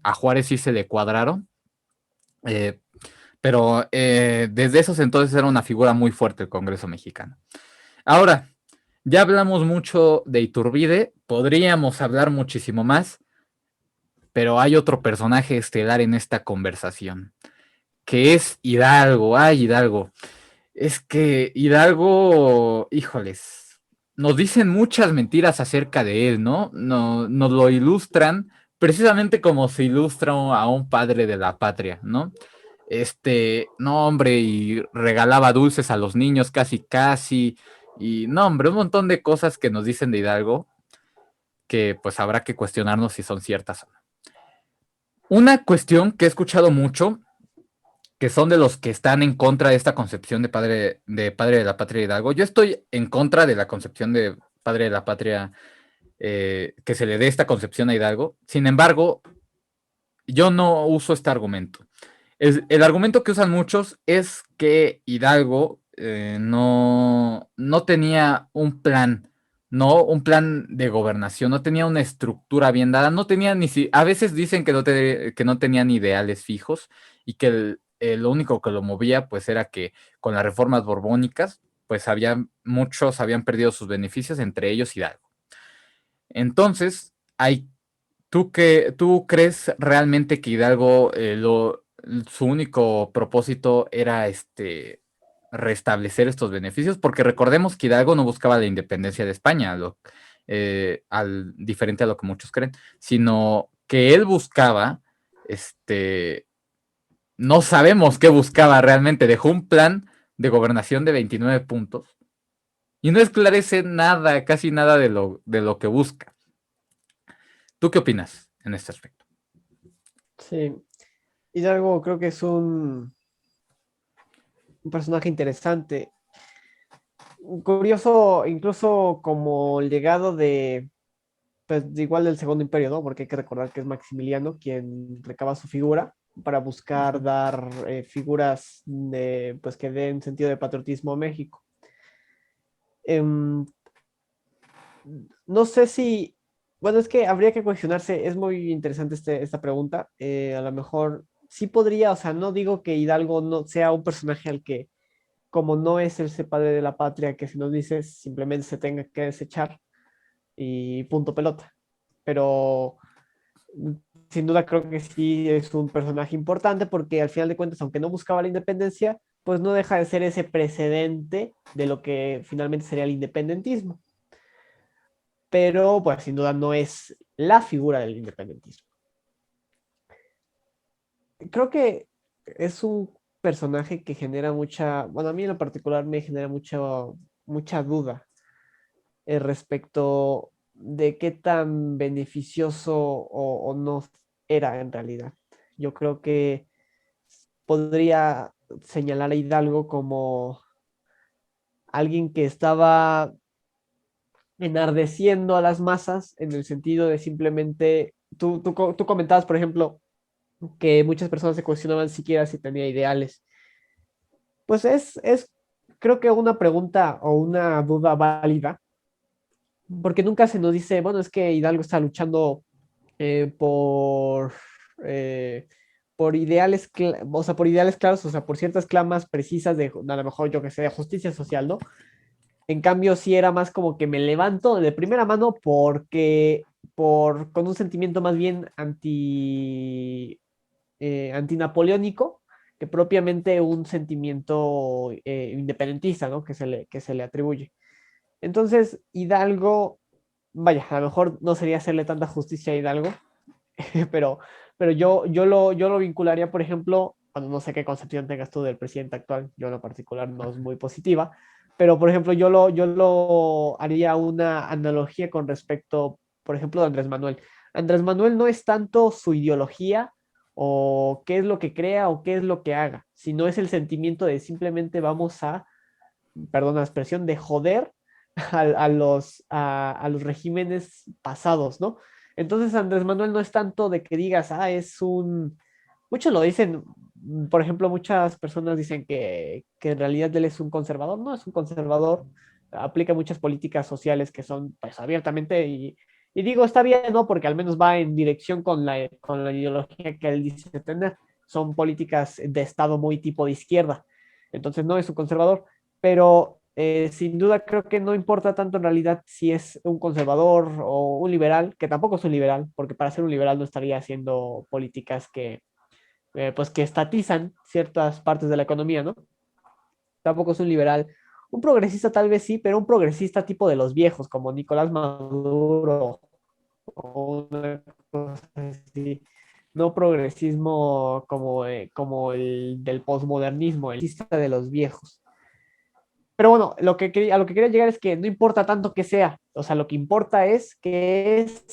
a Juárez sí se le cuadraron, eh, pero desde esos entonces era una figura muy fuerte el Congreso mexicano. Ahora, ya hablamos mucho de Iturbide, podríamos hablar muchísimo más, pero hay otro personaje estelar en esta conversación, que es Hidalgo. Ay, Hidalgo. Es que Hidalgo, híjoles, nos dicen muchas mentiras acerca de él, ¿no? Nos lo ilustran precisamente como se ilustra a un padre de la patria, ¿no? No, hombre, y regalaba dulces a los niños casi, casi, y no, hombre, un montón de cosas que nos dicen de Hidalgo que pues habrá que cuestionarnos si son ciertas o no. Una cuestión que he escuchado mucho que son de los que están en contra de esta concepción de padre de la patria Hidalgo. Yo estoy en contra de la concepción de padre de la patria, que se le dé esta concepción a Hidalgo. Sin embargo, yo no uso este argumento. El argumento que usan muchos es que Hidalgo no tenía un plan, no un plan de gobernación, no tenía una estructura bien dada, no tenía ni si, a veces dicen que no tenían ideales fijos y que lo único que lo movía pues era que con las reformas borbónicas pues muchos habían perdido sus beneficios, entre ellos Hidalgo. Entonces, ¿tú crees realmente que Hidalgo su único propósito era restablecer estos beneficios? Porque recordemos que Hidalgo no buscaba la independencia de España, diferente a lo que muchos creen, sino que él buscaba, no sabemos qué buscaba realmente, dejó un plan de gobernación de 29 puntos y no esclarece nada, casi nada de lo que busca. ¿Tú qué opinas en este aspecto? Sí, Hidalgo creo que es un personaje interesante, curioso, incluso como legado de, pues, de igual del Segundo Imperio, ¿no? Porque hay que recordar que es Maximiliano quien recaba su figura para buscar dar figuras pues, que den sentido de patriotismo a México. Em, no sé si, bueno, es que habría que cuestionarse, es muy interesante esta pregunta. A lo mejor sí podría, o sea, no digo que Hidalgo no sea un personaje al que, como no es ese padre de la patria que se nos dice, simplemente se tenga que desechar y punto pelota. Pero sin duda creo que sí es un personaje importante porque al final de cuentas, aunque no buscaba la independencia, pues no deja de ser ese precedente de lo que finalmente sería el independentismo. Pero pues sin duda no es la figura del independentismo. Creo que es un personaje que genera mucha, bueno, a mí en lo particular me genera mucha duda respecto de qué tan beneficioso o no era en realidad. Yo creo que podría señalar a Hidalgo como alguien que estaba enardeciendo a las masas en el sentido de simplemente, tú comentabas, por ejemplo, que muchas personas se cuestionaban siquiera si tenía ideales. Pues creo que una pregunta o una duda válida, porque nunca se nos dice, bueno, es que Hidalgo está luchando eh, por, eh, por ideales, o sea, por ideales claros, o sea, por ciertas clamas precisas de, a lo mejor yo que sé, de justicia social, ¿no? En cambio, sí era más como que me levanto de primera mano con un sentimiento más bien antinapoleónico que propiamente un sentimiento independentista, ¿no? Que se le atribuye. Entonces, Hidalgo, vaya, a lo mejor no sería hacerle tanta justicia a Hidalgo, pero, pero yo lo vincularía, por ejemplo, bueno, no sé qué concepción tengas tú del presidente actual, yo en lo particular no es muy positiva, pero por ejemplo, yo lo haría una analogía con respecto, por ejemplo, de Andrés Manuel. Andrés Manuel no es tanto su ideología o qué es lo que crea o qué es lo que haga, sino es el sentimiento de simplemente vamos a, perdón la expresión, de joder a los regímenes pasados, ¿no? Entonces Andrés Manuel no es tanto de que digas, es un... Muchos lo dicen, por ejemplo, muchas personas dicen que en realidad él es un conservador. No es un conservador, aplica muchas políticas sociales que son pues abiertamente y digo, está bien, ¿no? Porque al menos va en dirección con la ideología que él dice tener. Son políticas de Estado muy tipo de izquierda. Entonces no es un conservador, pero sin duda creo que no importa tanto en realidad si es un conservador o un liberal, que tampoco es un liberal, porque para ser un liberal no estaría haciendo políticas pues que estatizan ciertas partes de la economía, ¿no? Tampoco es un liberal. Un progresista tal vez sí, pero un progresista tipo de los viejos, como Nicolás Maduro o una cosa así. No progresismo como el del posmodernismo, el progresista de los viejos. Pero bueno, a lo que quería llegar es que no importa tanto que sea, o sea, lo que importa es que es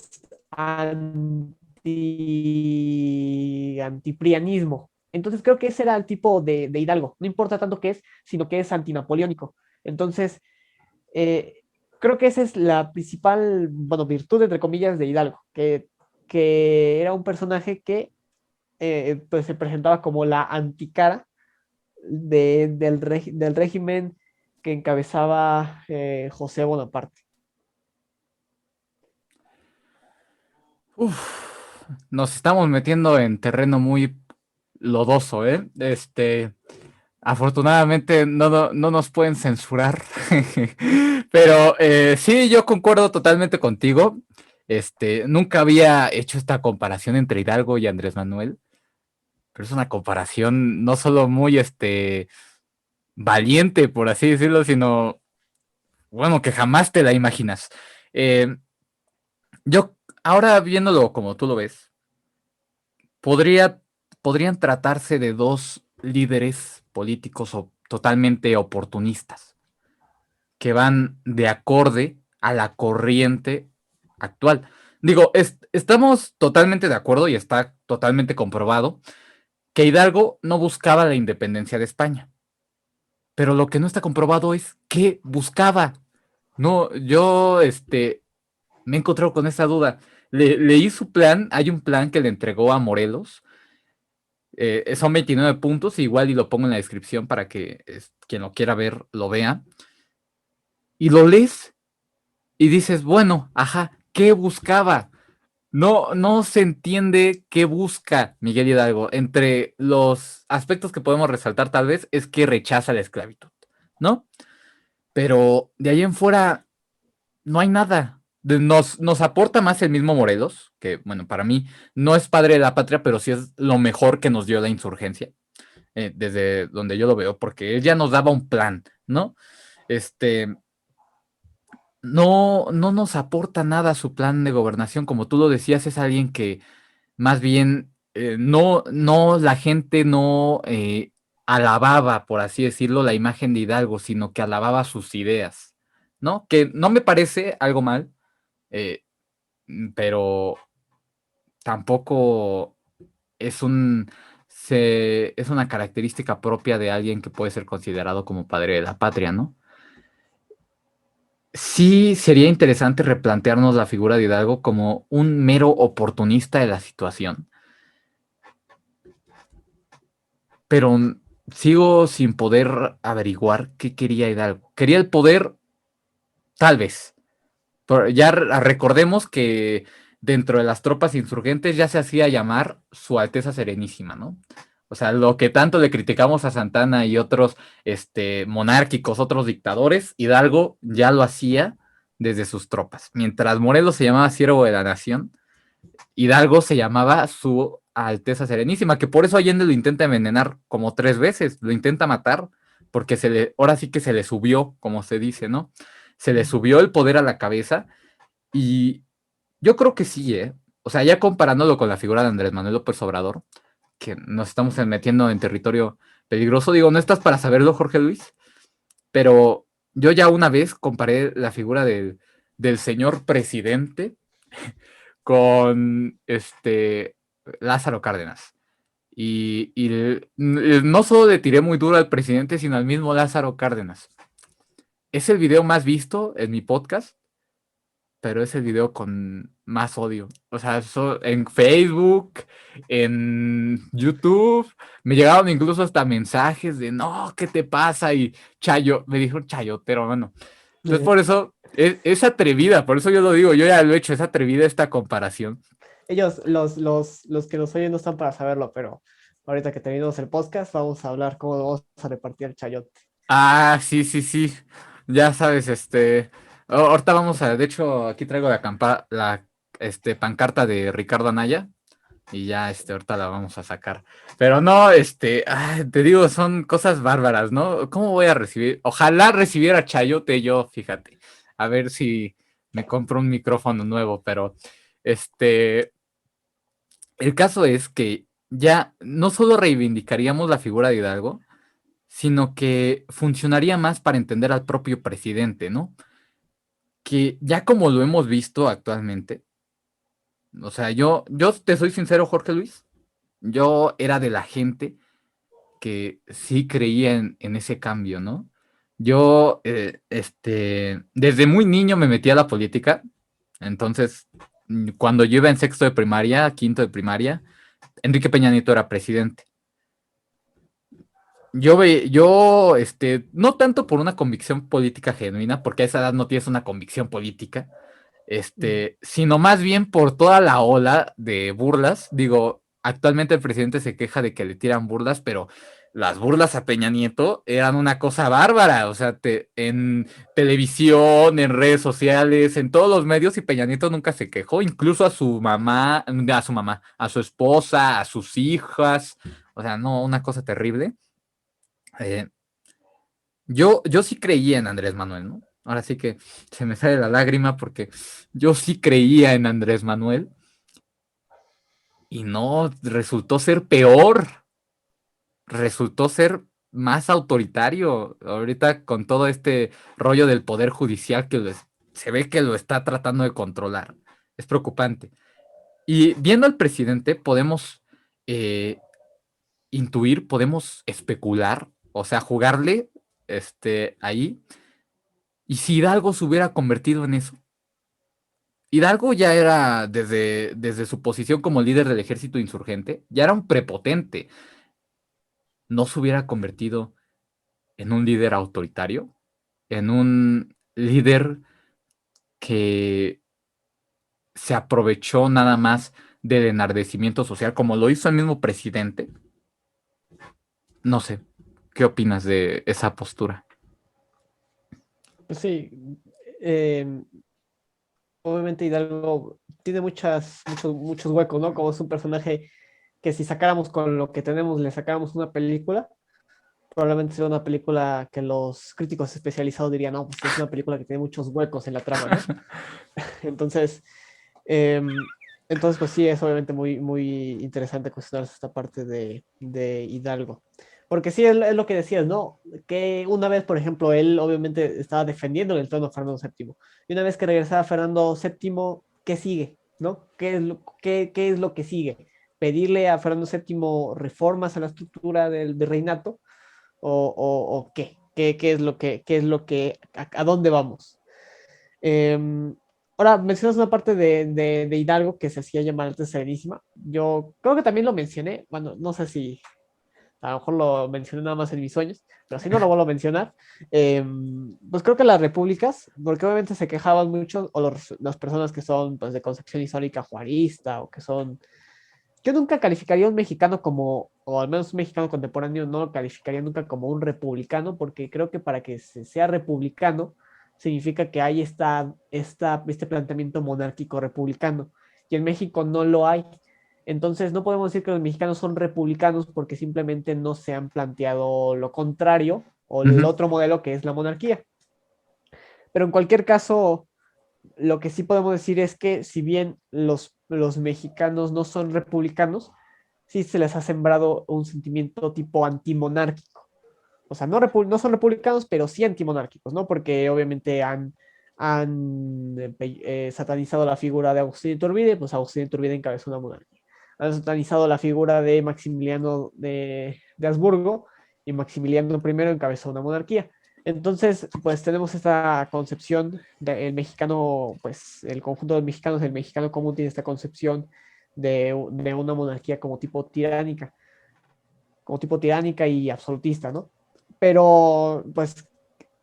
antiprianismo. Entonces creo que ese era el tipo de Hidalgo. No importa tanto qué es, sino que es antinapoleónico. Entonces, eh, creo que esa es la principal, bueno, virtud, entre comillas, de Hidalgo, que era un personaje que pues se presentaba como la anticara del régimen que encabezaba José Bonaparte. Nos estamos metiendo en terreno muy lodoso, ¿eh? Afortunadamente no nos pueden censurar, pero sí, yo concuerdo totalmente contigo. Nunca había hecho esta comparación entre Hidalgo y Andrés Manuel, pero es una comparación no solo muy, valiente, por así decirlo, sino, bueno, que jamás te la imaginas. Eh, yo, ahora viéndolo como tú lo ves, podría, podrían tratarse de dos líderes políticos totalmente oportunistas, que van de acorde a la corriente actual. Digo, estamos totalmente de acuerdo y está totalmente comprobado que Hidalgo no buscaba la independencia de España. Pero lo que no está comprobado es qué buscaba. No, yo me he encontrado con esa duda. Leí su plan, hay un plan que le entregó a Morelos. Son 29 puntos, igual y lo pongo en la descripción para que quien lo quiera ver lo vea. Y lo lees y dices, bueno, ajá, ¿qué buscaba? No se entiende qué busca Miguel Hidalgo. Entre los aspectos que podemos resaltar tal vez es que rechaza la esclavitud, ¿no? Pero de ahí en fuera no hay nada. Nos aporta más el mismo Morelos, que bueno, para mí no es padre de la patria, pero sí es lo mejor que nos dio la insurgencia, desde donde yo lo veo, porque él ya nos daba un plan, ¿no? Este, no nos aporta nada su plan de gobernación, como tú lo decías, es alguien que más bien no, la gente no alababa, por así decirlo, la imagen de Hidalgo, sino que alababa sus ideas, ¿no? Que no me parece algo mal, eh, pero tampoco es es una característica propia de alguien que puede ser considerado como padre de la patria, ¿no? Sí sería interesante replantearnos la figura de Hidalgo como un mero oportunista de la situación, pero sigo sin poder averiguar qué quería Hidalgo. Quería el poder, tal vez. Pero ya recordemos que dentro de las tropas insurgentes ya se hacía llamar Su Alteza Serenísima, ¿no? O sea, lo que tanto le criticamos a Santana y otros monárquicos, otros dictadores, Hidalgo ya lo hacía desde sus tropas. Mientras Morelos se llamaba Siervo de la Nación, Hidalgo se llamaba Su Alteza Serenísima, que por eso Allende lo intenta envenenar como 3 veces, lo intenta matar, porque ahora sí que se le subió, como se dice, ¿no? Se le subió el poder a la cabeza y yo creo que sí, ¿eh? O sea, ya comparándolo con la figura de Andrés Manuel López Obrador, que nos estamos metiendo en territorio peligroso. Digo, no estás para saberlo, Jorge Luis, pero yo ya una vez comparé la figura del señor presidente con Lázaro Cárdenas. Y no solo le tiré muy duro al presidente, sino al mismo Lázaro Cárdenas. Es el video más visto en mi podcast, pero es el video con más odio. O sea, en Facebook, en YouTube, me llegaron incluso hasta mensajes de, no, ¿qué te pasa? Y Chayo, me dijo chayotero, mano. Entonces por eso es atrevida, por eso yo lo digo, yo ya lo he hecho, es atrevida esta comparación. Ellos, los que nos oyen no están para saberlo, pero ahorita que terminemos el podcast, vamos a hablar cómo vamos a repartir el chayote. Ah, sí, sí, sí. Ya sabes, ahorita vamos a, de hecho, aquí traigo la pancarta de Ricardo Anaya y ya, ahorita la vamos a sacar. Pero no, te digo, son cosas bárbaras, ¿no? ¿Cómo voy a recibir? Ojalá recibiera chayote yo, fíjate. A ver si me compro un micrófono nuevo, pero, el caso es que ya no solo reivindicaríamos la figura de Hidalgo, sino que funcionaría más para entender al propio presidente, ¿no? Que ya como lo hemos visto actualmente, o sea, yo te soy sincero, Jorge Luis, yo era de la gente que sí creía en ese cambio, ¿no? Yo, desde muy niño me metí a la política, entonces, cuando yo iba en sexto de primaria, quinto de primaria, Enrique Peña Nieto era presidente. No tanto por una convicción política genuina, porque a esa edad no tienes una convicción política, sino más bien por toda la ola de burlas. Digo, actualmente el presidente se queja de que le tiran burlas, pero las burlas a Peña Nieto eran una cosa bárbara, o sea, en televisión, en redes sociales, en todos los medios, y Peña Nieto nunca se quejó, incluso a su esposa, a sus hijas, o sea, no, una cosa terrible. Eh, yo sí creía en Andrés Manuel, ¿no? Ahora sí que se me sale la lágrima porque yo sí creía en Andrés Manuel y no, resultó ser peor, resultó ser más autoritario. Ahorita con todo este rollo del poder judicial se ve que lo está tratando de controlar. Es preocupante. Y viendo al presidente podemos eh, intuir, podemos especular, o sea, jugarle ahí. ¿Y si Hidalgo se hubiera convertido en eso? Hidalgo ya era, desde su posición como líder del ejército insurgente, ya era un prepotente. ¿No se hubiera convertido en un líder autoritario? ¿En un líder que se aprovechó nada más del enardecimiento social, como lo hizo el mismo presidente? No sé. ¿Qué opinas de esa postura? Pues sí, eh, obviamente Hidalgo tiene muchos huecos, ¿no? Como es un personaje que si sacáramos con lo que tenemos, le sacáramos una película, probablemente sea una película que los críticos especializados dirían, no, pues es una película que tiene muchos huecos en la trama, ¿no? Entonces, eh, entonces pues sí, es obviamente muy interesante cuestionarse esta parte de Hidalgo. Porque sí, es lo que decías, ¿no? Que una vez, por ejemplo, él obviamente estaba defendiendo el trono de Fernando VII. Y una vez que regresaba Fernando VII, ¿qué sigue? ¿No? ¿Qué es lo que sigue? ¿Pedirle a Fernando VII reformas a la estructura del reinato? ¿O qué? ¿Qué es lo que, a dónde vamos? Ahora, mencionas una parte de Hidalgo que se hacía llamar antes Serenísima. Yo creo que también lo mencioné. Bueno, no sé si a lo mejor lo mencioné nada más en mis sueños, pero si no lo vuelvo a mencionar. Pues creo que las repúblicas, porque obviamente se quejaban mucho, o las personas que son pues, de concepción histórica juarista, o que son. Yo nunca calificaría a un mexicano como, o al menos un mexicano contemporáneo, no lo calificaría nunca como un republicano, porque creo que para que se sea republicano significa que hay este planteamiento monárquico republicano, y en México no lo hay. Entonces no podemos decir que los mexicanos son republicanos porque simplemente no se han planteado lo contrario o el Ujú. otro modelo que es la monarquía. Pero en cualquier caso, lo que sí podemos decir es que si bien los mexicanos no son republicanos, sí se les ha sembrado un sentimiento tipo antimonárquico. O sea, no son republicanos, pero sí antimonárquicos, ¿no? Porque obviamente han satanizado la figura de Agustín Iturbide, pues Agustín Iturbide encabezó una monarquía. Han satanizado la figura de Maximiliano de Habsburgo y Maximiliano I encabezó una monarquía. Entonces, pues tenemos esta concepción del mexicano, pues el conjunto de mexicanos, el mexicano común tiene esta concepción de una monarquía como tipo tiránica y absolutista, ¿no? Pero, pues,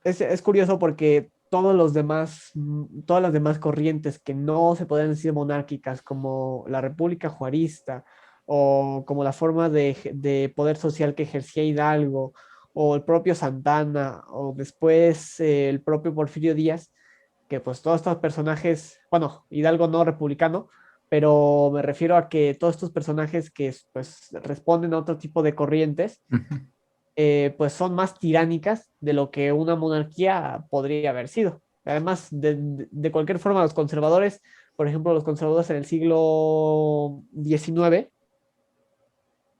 es curioso porque todas las demás corrientes que no se podrían decir monárquicas, como la República Juarista, o como la forma de poder social que ejercía Hidalgo, o el propio Santana, o después el propio Porfirio Díaz, que pues todos estos personajes, bueno, Hidalgo no republicano, pero me refiero a que todos estos personajes que pues responden a otro tipo de corrientes, pues son más tiránicas de lo que una monarquía podría haber sido. Además, de cualquier forma, los conservadores, por ejemplo, los conservadores en el siglo XIX,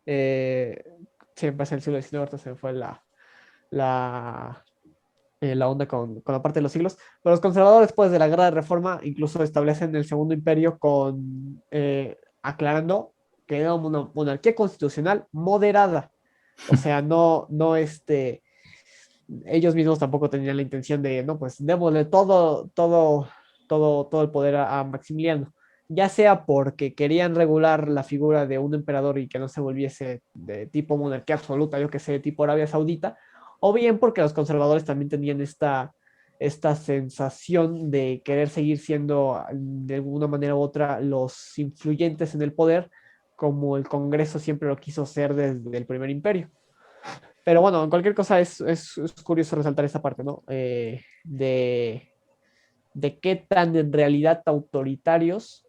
eh, siempre es el siglo XIX, ahorita se me fue la, la onda con la parte de los siglos, pero los conservadores después de la Guerra de Reforma incluso establecen el Segundo Imperio aclarando que era una monarquía constitucional moderada. O sea, ellos mismos tampoco tenían la intención de, no, pues démosle todo el poder a Maximiliano, ya sea porque querían regular la figura de un emperador y que no se volviese de tipo monarquía absoluta, yo que sé, de tipo Arabia Saudita, o bien porque los conservadores también tenían esta sensación de querer seguir siendo de alguna manera u otra los influyentes en el poder, como el Congreso siempre lo quiso ser desde el primer imperio. Pero bueno, en cualquier cosa es curioso resaltar esta parte, ¿no? De qué tan en realidad autoritarios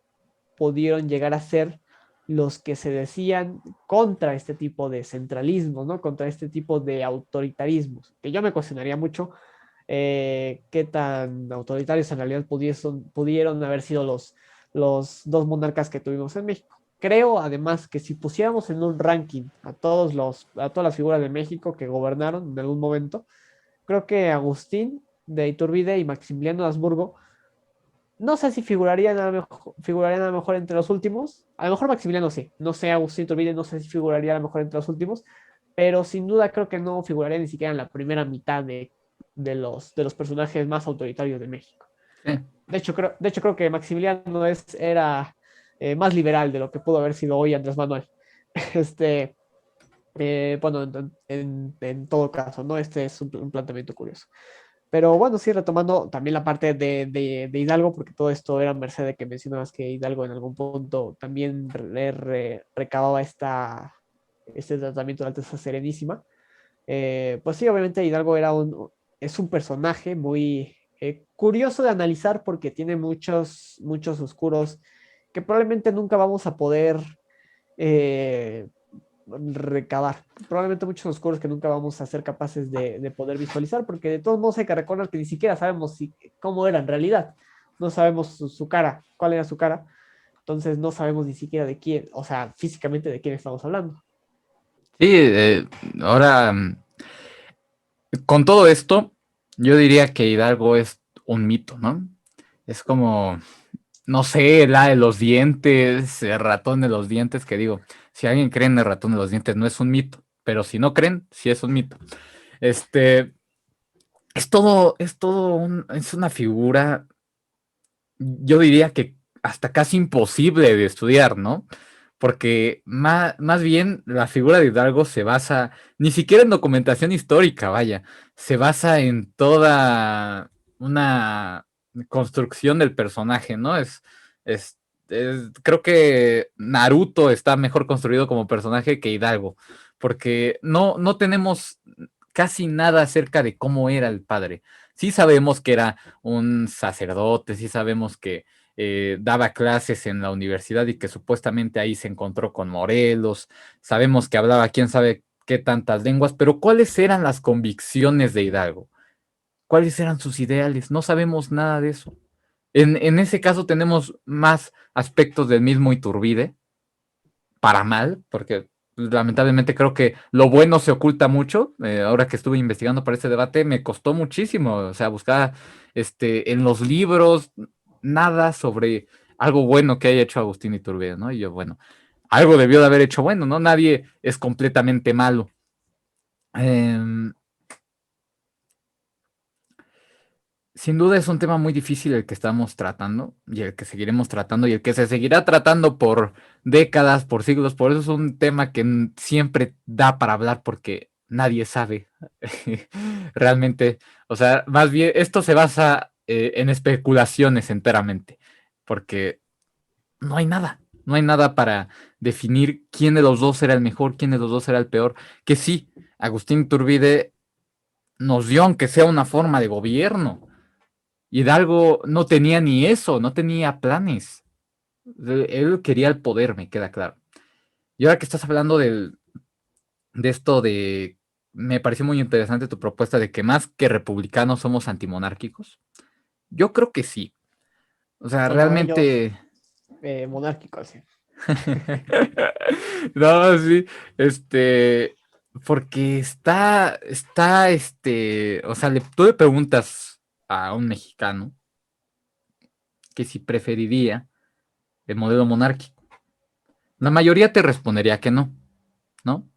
pudieron llegar a ser los que se decían contra este tipo de centralismo, ¿no? Contra este tipo de autoritarismos, que yo me cuestionaría mucho qué tan autoritarios en realidad pudieron haber sido los dos monarcas que tuvimos en México. Creo además que si pusiéramos en un ranking a todas las figuras de México que gobernaron en algún momento, creo que Agustín de Iturbide y Maximiliano de Habsburgo, no sé si figurarían a lo mejor entre los últimos. A lo mejor Maximiliano sí. No sé, Agustín Iturbide no sé si figuraría a lo mejor entre los últimos. Pero sin duda creo que no figuraría ni siquiera en la primera mitad de los personajes más autoritarios de México. Sí. De hecho, creo que Maximiliano era más liberal de lo que pudo haber sido hoy Andrés Manuel. Este, bueno, en todo caso, ¿no? Este es un planteamiento curioso. Pero bueno, sí, retomando también la parte de Hidalgo, porque todo esto era merced de que mencionabas que Hidalgo en algún punto también recababa este tratamiento de Alteza Serenísima. Pues sí, obviamente Hidalgo es un personaje muy curioso de analizar porque tiene muchos oscuros que probablemente nunca vamos a poder eh, recabar. Probablemente muchos oscuros que nunca vamos a ser capaces de poder visualizar, porque de todos modos hay que recordar que ni siquiera sabemos cómo era en realidad. No sabemos su cara, cuál era su cara. Entonces no sabemos ni siquiera de quién, o sea, físicamente de quién estamos hablando. Sí, ahora, con todo esto, yo diría que Hidalgo es un mito, ¿no? Es como, no sé, la de los dientes, el ratón de los dientes, que digo, si alguien cree en el ratón de los dientes, no es un mito, pero si no creen, sí es un mito. Este, es una figura, yo diría que hasta casi imposible de estudiar, ¿no? Porque más bien la figura de Hidalgo se basa, ni siquiera en documentación histórica, vaya, se basa en toda una construcción del personaje, ¿no? Es, creo que Naruto está mejor construido como personaje que Hidalgo, porque no tenemos casi nada acerca de cómo era el padre. Sí sabemos que era un sacerdote, sí sabemos que daba clases en la universidad y que supuestamente ahí se encontró con Morelos. Sabemos que hablaba quién sabe qué tantas lenguas, pero ¿cuáles eran las convicciones de Hidalgo? ¿Cuáles eran sus ideales? No sabemos nada de eso. En ese caso tenemos más aspectos del mismo Iturbide, para mal, porque lamentablemente creo que lo bueno se oculta mucho. Ahora que estuve investigando para este debate, me costó muchísimo. O sea, buscar en los libros nada sobre algo bueno que haya hecho Agustín Iturbide, ¿no? Y yo, bueno, algo debió de haber hecho bueno, ¿no? Nadie es completamente malo. Sin duda es un tema muy difícil el que estamos tratando y el que seguiremos tratando y el que se seguirá tratando por décadas, por siglos. Por eso es un tema que siempre da para hablar porque nadie sabe realmente. O sea, más bien esto se basa en especulaciones enteramente porque no hay nada. No hay nada para definir quién de los dos era el mejor, quién de los dos era el peor. Que sí, Agustín Turbide nos dio aunque sea una forma de gobierno. Hidalgo no tenía ni eso, no tenía planes. Él quería el poder, me queda claro. Y ahora que estás hablando de esto de... Me pareció muy interesante tu propuesta de que más que republicanos somos antimonárquicos. Yo creo que sí. O sea, Bueno, ellos realmente... monárquicos, sí. No, sí, porque o sea, tú le preguntas a un mexicano que si preferiría el modelo monárquico. La mayoría te respondería que no, ¿no?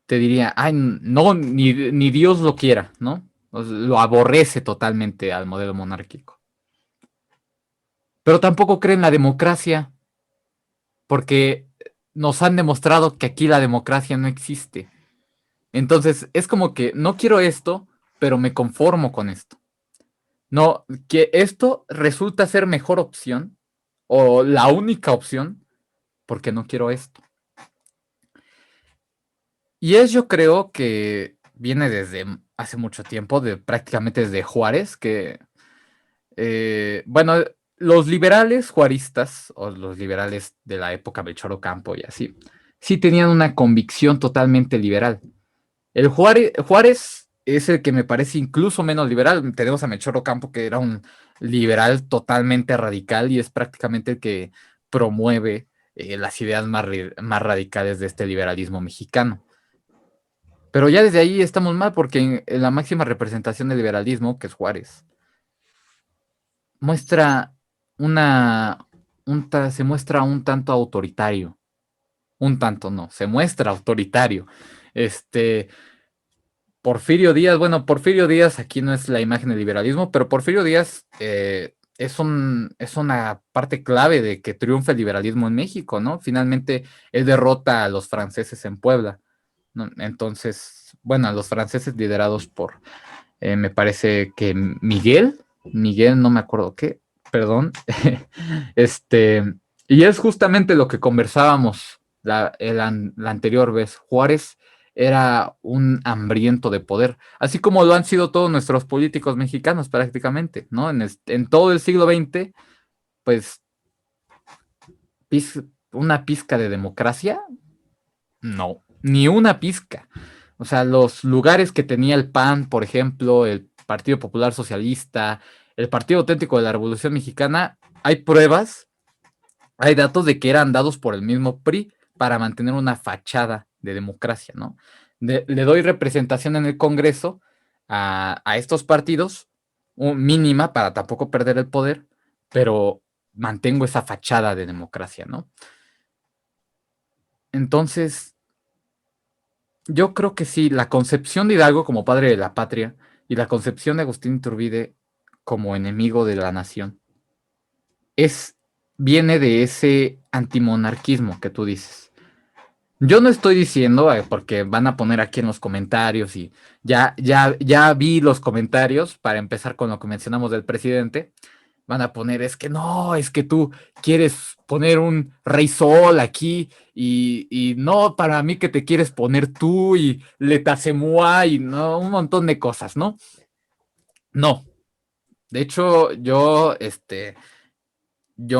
Te diría, ay, no, ni Dios lo quiera, ¿no? O sea, lo aborrece totalmente al modelo monárquico. Pero tampoco cree en la democracia, porque nos han demostrado que aquí la democracia no existe. Entonces, es como que no quiero esto, pero me conformo con esto. No, que esto resulta ser mejor opción, o la única opción, porque no quiero esto. Y yo creo que viene desde hace mucho tiempo, prácticamente desde Juárez, que, bueno, los liberales juaristas, o los liberales de la época Melchor Ocampo y así, sí tenían una convicción totalmente liberal. Juárez es el que me parece incluso menos liberal. Tenemos a Melchor Ocampo, que era un liberal totalmente radical y es prácticamente el que promueve las ideas más radicales de este liberalismo mexicano. Pero ya desde ahí estamos mal porque en la máxima representación del liberalismo, que es Juárez, muestra se muestra un tanto autoritario. Un tanto no, se muestra autoritario. Este, Porfirio Díaz, bueno, Porfirio Díaz aquí no es la imagen del liberalismo, pero Porfirio Díaz es una parte clave de que triunfa el liberalismo en México, ¿no? Finalmente él derrota a los franceses en Puebla, ¿no? Entonces, bueno, a los franceses liderados por, me parece que Miguel, no me acuerdo qué, perdón, este, y es justamente lo que conversábamos la anterior vez. Juárez era un hambriento de poder, así como lo han sido todos nuestros políticos mexicanos prácticamente, ¿no? En todo el siglo XX, pues una pizca de democracia, no, ni una pizca. O sea, los lugares que tenía el PAN, por ejemplo, el Partido Popular Socialista, el Partido Auténtico de la Revolución Mexicana, hay pruebas, hay datos de que eran dados por el mismo PRI para mantener una fachada de democracia, ¿no? Le doy representación en el Congreso a estos partidos, mínima para tampoco perder el poder, pero mantengo esa fachada de democracia, ¿no? Entonces, yo creo que sí, la concepción de Hidalgo como padre de la patria y la concepción de Agustín Iturbide como enemigo de la nación viene de ese antimonarquismo que tú dices. Yo no estoy diciendo, porque van a poner aquí en los comentarios y ya vi los comentarios para empezar con lo que mencionamos del presidente. Van a poner, es que no, es que tú quieres poner un rey sol aquí y no para mí que te quieres poner tú y Letasemua y no, un montón de cosas, ¿no? No. De hecho, yo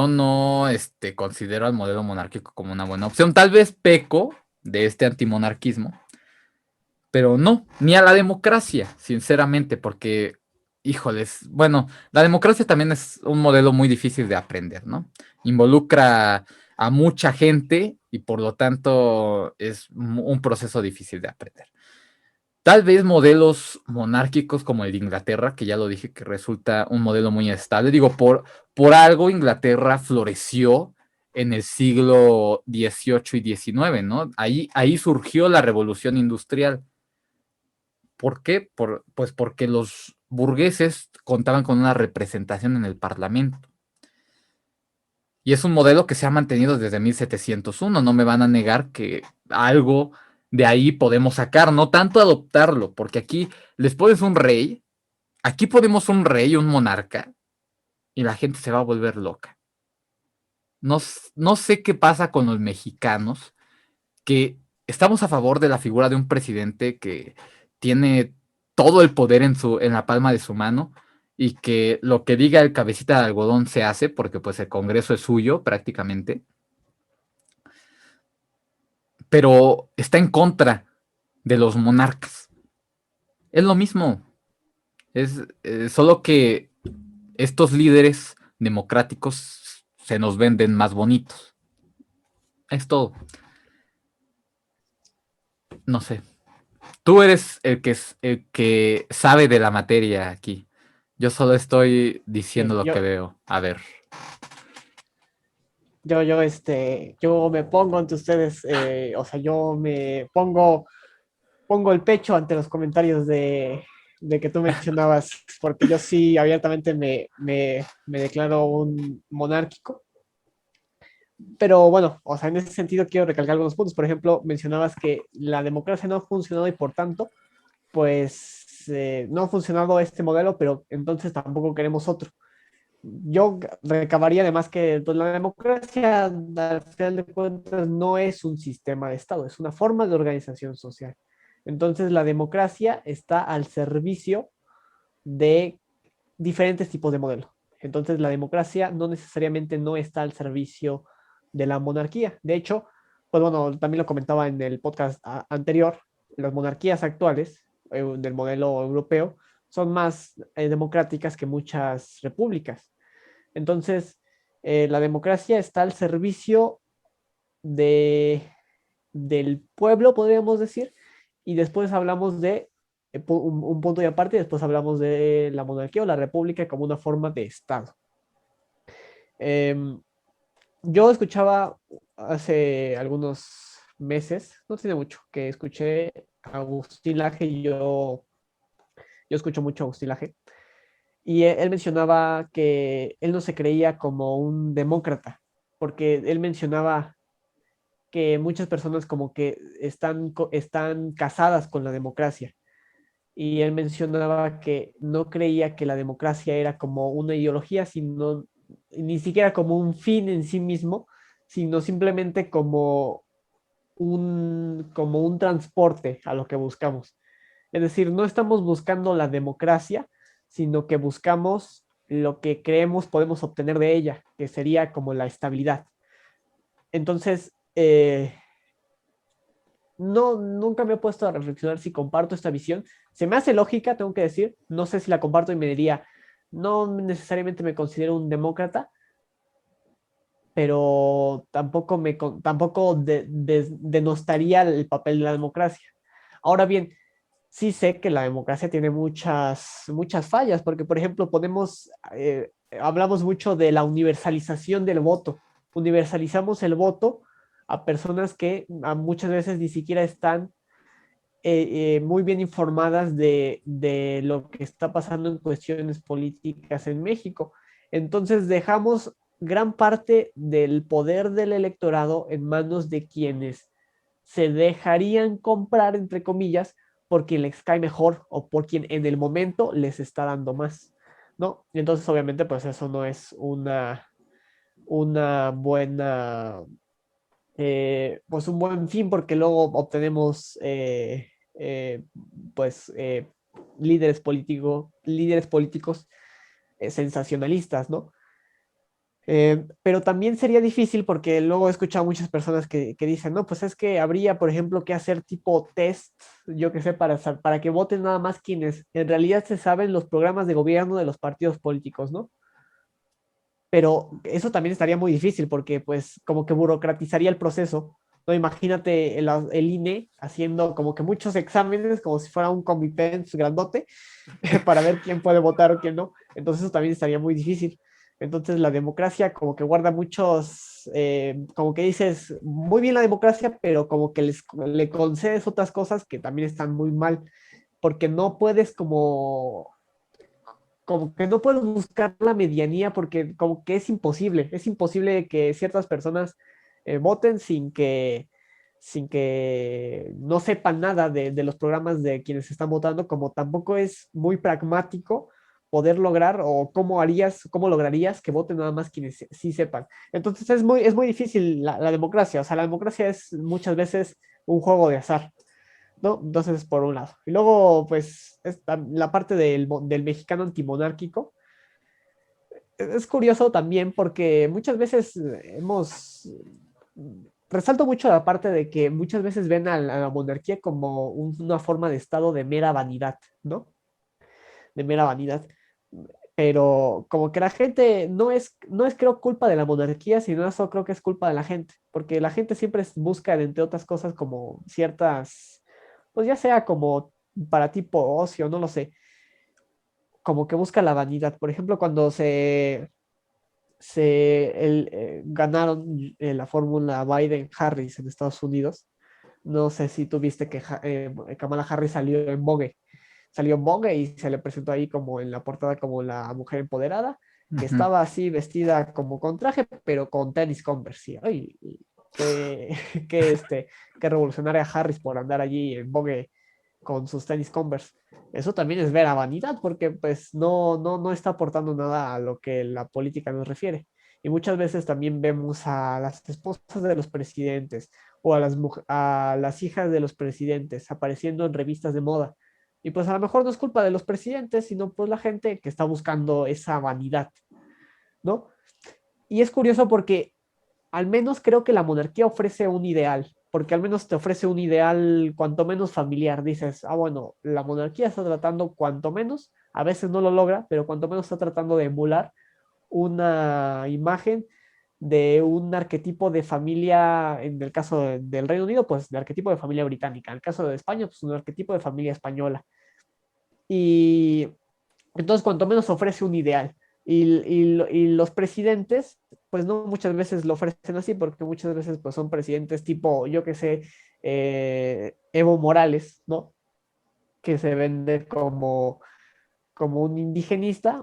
no considero al modelo monárquico como una buena opción. Tal vez peco de este antimonarquismo, pero no, ni a la democracia, sinceramente, porque, híjoles, bueno, la democracia también es un modelo muy difícil de aprender, ¿no? Involucra a mucha gente y por lo tanto es un proceso difícil de aprender. Tal vez modelos monárquicos como el de Inglaterra, que ya lo dije que resulta un modelo muy estable. Digo, por algo Inglaterra floreció en el siglo XVIII y XIX, ¿no? Ahí surgió la revolución industrial. ¿Por qué? Pues porque los burgueses contaban con una representación en el Parlamento. Y es un modelo que se ha mantenido desde 1701. No me van a negar que algo de ahí podemos sacar, no tanto adoptarlo, porque aquí les pones un rey, aquí ponemos un rey, un monarca, y la gente se va a volver loca. No, no sé qué pasa con los mexicanos, que estamos a favor de la figura de un presidente que tiene todo el poder en la palma de su mano y que lo que diga el cabecita de algodón se hace, porque pues el Congreso es suyo prácticamente, pero está en contra de los monarcas. Es lo mismo, es solo que estos líderes democráticos se nos venden más bonitos. Es todo. No sé. Tú eres el que sabe de la materia aquí. Yo solo estoy diciendo Bien, lo que veo. A ver. yo me pongo ante ustedes, o sea, yo me pongo el pecho ante los comentarios de que tú mencionabas, porque yo sí abiertamente me declaro un monárquico. Pero bueno, o sea, en ese sentido quiero recalcar algunos puntos. Por ejemplo, mencionabas que la democracia no ha funcionado y por tanto, pues no ha funcionado este modelo, pero entonces tampoco queremos otro. Yo recabaría además que pues, la democracia, al final de cuentas, no es un sistema de Estado, es una forma de organización social. Entonces, la democracia está al servicio de diferentes tipos de modelos. Entonces, la democracia no necesariamente no está al servicio de la monarquía. De hecho, pues bueno, también lo comentaba en el podcast anterior, las monarquías actuales del modelo europeo son más democráticas que muchas repúblicas. Entonces, la democracia está al servicio de, del pueblo, podríamos decir, y después hablamos de un punto y aparte, y después hablamos de la monarquía o la república como una forma de Estado. Eh, yo escuchaba hace algunos meses, no tiene mucho, que escuché a Agustín Laje y yo escucho mucho a Agustín Laje, y él mencionaba que él no se creía como un demócrata, porque él mencionaba que muchas personas como que están casadas con la democracia. Y él mencionaba que no creía que la democracia era como una ideología, sino ni siquiera como un fin en sí mismo, sino simplemente como un transporte a lo que buscamos. Es decir, no estamos buscando la democracia, sino que buscamos lo que creemos podemos obtener de ella, que sería como la estabilidad. Entonces, no, nunca me he puesto a reflexionar si comparto esta visión. Se me hace lógica, tengo que decir. No sé si la comparto y me diría, no necesariamente me considero un demócrata, pero tampoco denostaría el papel de la democracia. Ahora bien, sí sé que la democracia tiene muchas fallas, porque por ejemplo hablamos mucho de la universalización del voto. Universalizamos el voto a personas que muchas veces ni siquiera están muy bien informadas de lo que está pasando en cuestiones políticas en México. Entonces dejamos gran parte del poder del electorado en manos de quienes se dejarían comprar, entre comillas, por quien les cae mejor o por quien en el momento les está dando más, ¿no? Y entonces obviamente pues eso no es una buena pues un buen fin porque luego obtenemos eh, pues líderes políticos sensacionalistas, ¿no? Pero también sería difícil porque luego he escuchado muchas personas que dicen, no, pues es que habría, por ejemplo, que hacer tipo test, yo que sé, para que voten nada más quienes en realidad se saben los programas de gobierno de los partidos políticos, ¿no? pero eso también estaría muy difícil porque pues como que burocratizaría el proceso. No, imagínate el INE haciendo como que muchos exámenes, como si fuera un Comipens grandote, para ver quién puede votar o quién no. Entonces eso también estaría muy difícil. Entonces la democracia como que guarda muchos, como que dices, muy bien la democracia, pero como que le concedes otras cosas que también están muy mal, porque no puedes como que no puedes buscar la medianía porque como que es imposible que ciertas personas voten sin que no sepan nada de los programas de quienes están votando, como tampoco es muy pragmático poder lograr o cómo lograrías que voten nada más quienes sí sepan. Entonces es muy difícil la democracia, o sea, la democracia es muchas veces un juego de azar. ¿No? Entonces, por un lado. Y luego, pues, la parte del mexicano antimonárquico. Es curioso también porque muchas veces resalto mucho la parte de que muchas veces ven a la monarquía como una forma de estado de mera vanidad, ¿no? De mera vanidad. Pero como que la gente no es creo culpa de la monarquía, sino eso creo que es culpa de la gente, porque la gente siempre busca, entre otras cosas, como ciertas, pues ya sea como para tipo ocio, no lo sé, como que busca la vanidad. Por ejemplo, cuando ganaron la fórmula Biden-Harris en Estados Unidos, no sé si tuviste que Kamala Harris salió en Vogue y se le presentó ahí como en la portada como la mujer empoderada, que Ujú. estaba así vestida como con traje, pero con tenis Converse. Sí. Ay, qué, qué revolucionaria Harris por andar allí en Vogue con sus tenis Converse. Eso también es vera vanidad, porque pues no está aportando nada a lo que la política nos refiere. Y muchas veces también vemos a las esposas de los presidentes o a las hijas de los presidentes apareciendo en revistas de moda. Y pues a lo mejor no es culpa de los presidentes, sino pues la gente que está buscando esa vanidad, ¿no? Y es curioso porque al menos creo que la monarquía ofrece un ideal, porque al menos te ofrece un ideal cuanto menos familiar. Dices, ah, bueno, la monarquía está tratando cuanto menos, a veces no lo logra, pero cuanto menos está tratando de emular una imagen de un arquetipo de familia, en el caso del Reino Unido, pues de arquetipo de familia británica, en el caso de España, pues un arquetipo de familia española. Y entonces, cuanto menos ofrece un ideal. Y los presidentes, pues no muchas veces lo ofrecen así, porque muchas veces pues son presidentes tipo, yo que sé, Evo Morales, ¿no? Que se vende como un indigenista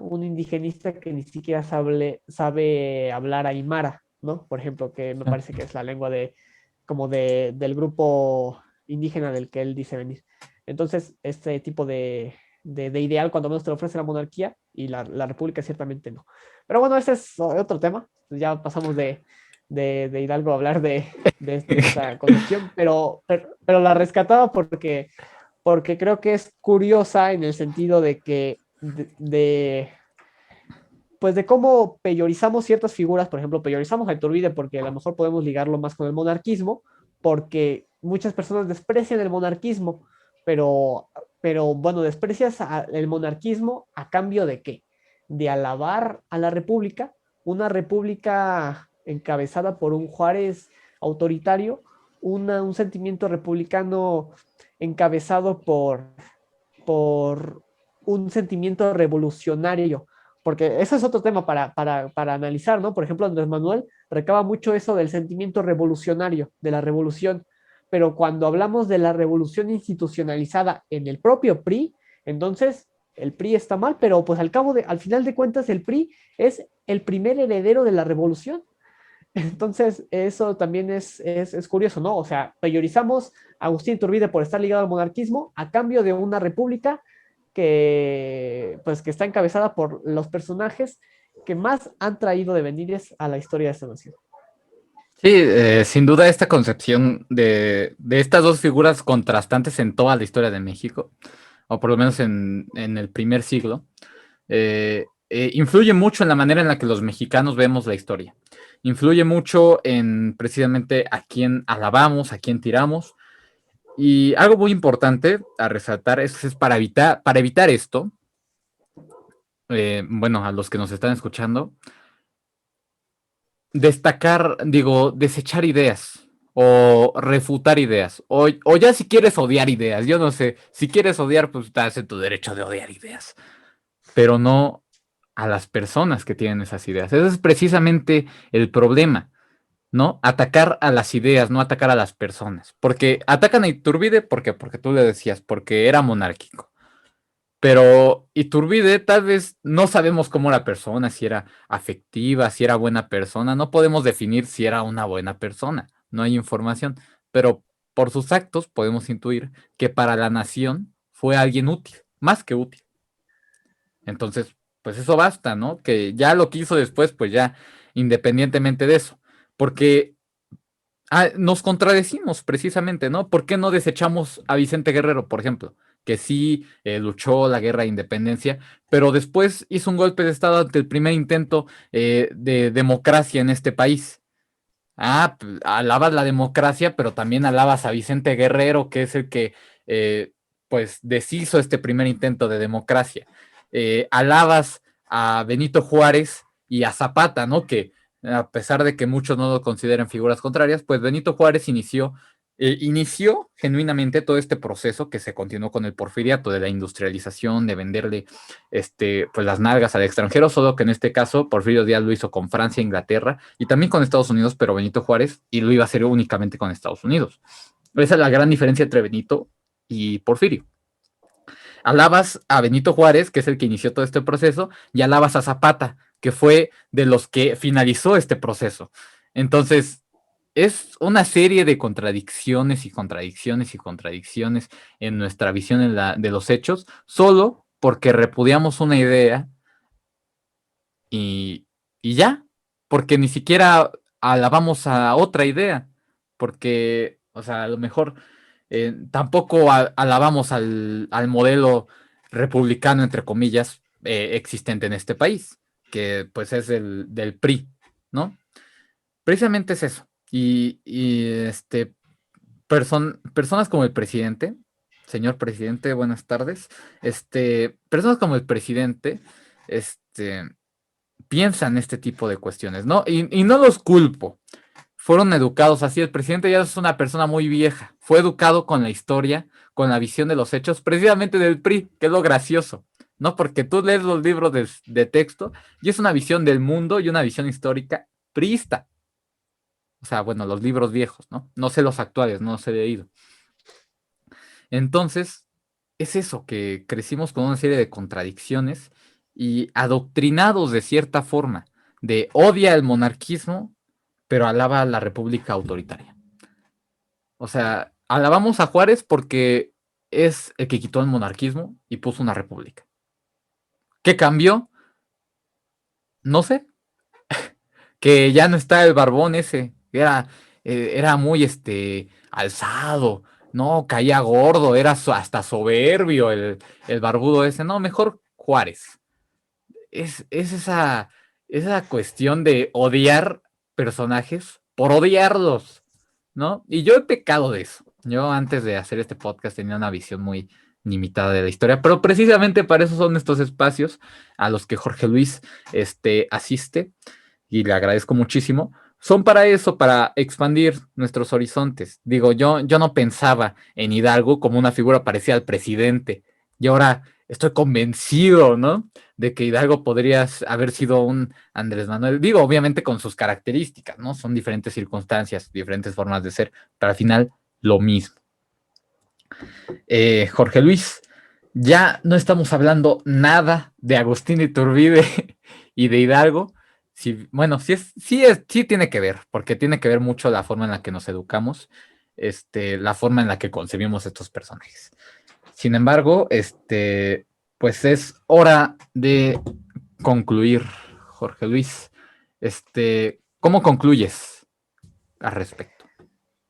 que ni siquiera sabe hablar aymara, ¿no? Por ejemplo, que me parece que es la lengua del grupo indígena del que él dice venir. Entonces, este tipo de ideal, cuando menos te lo ofrece la monarquía, y la república ciertamente no. Pero bueno, ese es otro tema. Ya pasamos de Hidalgo a hablar de esta concepción, pero la rescataba porque creo que es curiosa en el sentido de que pues de cómo peyorizamos ciertas figuras, por ejemplo, peyorizamos a Iturbide porque a lo mejor podemos ligarlo más con el monarquismo, porque muchas personas desprecian el monarquismo, pero, pero bueno, desprecias el monarquismo a cambio de qué? De alabar a la república, una república encabezada por un Juárez autoritario, un sentimiento republicano encabezado por un sentimiento revolucionario, porque ese es otro tema para analizar, ¿no? Por ejemplo, Andrés Manuel recaba mucho eso del sentimiento revolucionario, de la revolución, pero cuando hablamos de la revolución institucionalizada en el propio PRI, entonces el PRI está mal, pero pues al final de cuentas el PRI es el primer heredero de la revolución. Entonces, eso también es curioso, ¿no? O sea, priorizamos a Agustín Iturbide por estar ligado al monarquismo a cambio de una república que está encabezada por los personajes que más han traído de venires a la historia de esta nación. Sí, sin duda esta concepción de estas dos figuras contrastantes en toda la historia de México, o por lo menos en el primer siglo, influye mucho en la manera en la que los mexicanos vemos la historia. Influye mucho en precisamente a quién alabamos, a quién tiramos. Y algo muy importante a resaltar es para evitar esto, bueno, a los que nos están escuchando, destacar, digo, desechar ideas o refutar ideas, o ya si quieres odiar ideas, yo no sé, si quieres odiar, pues estás en tu derecho de odiar ideas, pero no a las personas que tienen esas ideas. Ese es precisamente el problema, ¿no? Atacar a las ideas, no atacar a las personas, porque atacan a Iturbide, ¿por qué? Porque tú le decías, porque era monárquico. Pero Iturbide tal vez no sabemos cómo era persona, si era afectiva, si era buena persona, no podemos definir si era una buena persona, no hay información, pero por sus actos podemos intuir que para la nación fue alguien útil, más que útil. Entonces, pues eso basta, ¿no? Que ya lo que hizo después, pues ya, independientemente de eso, porque nos contradecimos precisamente, ¿no? ¿Por qué no desechamos a Vicente Guerrero, por ejemplo? Que sí luchó la guerra de independencia, pero después hizo un golpe de Estado ante el primer intento de democracia en este país. Alabas la democracia, pero también alabas a Vicente Guerrero, que es el que, pues, deshizo este primer intento de democracia. Alabas a Benito Juárez y a Zapata, ¿no? Que a pesar de que muchos no lo consideren figuras contrarias, pues Benito Juárez inició genuinamente todo este proceso que se continuó con el porfiriato, de la industrialización, de venderle pues las nalgas al extranjero, solo que en este caso Porfirio Díaz lo hizo con Francia, Inglaterra y también con Estados Unidos, pero Benito Juárez y lo iba a hacer únicamente con Estados Unidos. Esa es la gran diferencia entre Benito y Porfirio. Alabas a Benito Juárez, que es el que inició todo este proceso, y alabas a Zapata, que fue de los que finalizó este proceso. Entonces, es una serie de contradicciones y contradicciones y contradicciones en nuestra visión de los hechos, solo porque repudiamos una idea y, y ya, porque ni siquiera alabamos a otra idea, porque, o sea, a lo mejor tampoco alabamos al modelo republicano, entre comillas, existente en este país, que pues es del PRI, ¿no? Precisamente es eso. Personas como el presidente, señor presidente, buenas tardes, personas como el presidente, este, piensan este tipo de cuestiones, ¿no? Y no los culpo. Fueron educados así. El presidente ya es una persona muy vieja. Fue educado con la historia, con la visión de los hechos, precisamente del PRI, que es lo gracioso, ¿no? Porque tú lees los libros de texto y es una visión del mundo y una visión histórica priista. O sea, bueno, los libros viejos, ¿no? No sé los actuales, no los he leído. Entonces, es eso, que crecimos con una serie de contradicciones y adoctrinados de cierta forma, de odia el monarquismo, pero alaba a la república autoritaria. O sea, alabamos a Juárez porque es el que quitó el monarquismo y puso una república. ¿Qué cambió? No sé. Que ya no está el barbón ese, que era muy alzado, no, caía gordo, era hasta soberbio el barbudo ese. No, mejor Juárez. Es esa cuestión de odiar personajes por odiarlos, ¿no? Y yo he pecado de eso. Yo antes de hacer este podcast tenía una visión muy limitada de la historia, pero precisamente para eso son estos espacios a los que Jorge Luis asiste y le agradezco muchísimo. Son para eso, para expandir nuestros horizontes. Digo, yo no pensaba en Hidalgo como una figura parecida al presidente y ahora estoy convencido, ¿no? De que Hidalgo podría haber sido un Andrés Manuel, digo, obviamente con sus características, ¿no? Son diferentes circunstancias, diferentes formas de ser, pero al final lo mismo. Jorge Luis, ya no estamos hablando nada de Agustín Iturbide y de Hidalgo. Sí, bueno, sí tiene que ver, porque tiene que ver mucho la forma en la que nos educamos, la forma en la que concebimos estos personajes. Sin embargo, pues es hora de concluir, Jorge Luis. ¿Cómo concluyes al respecto?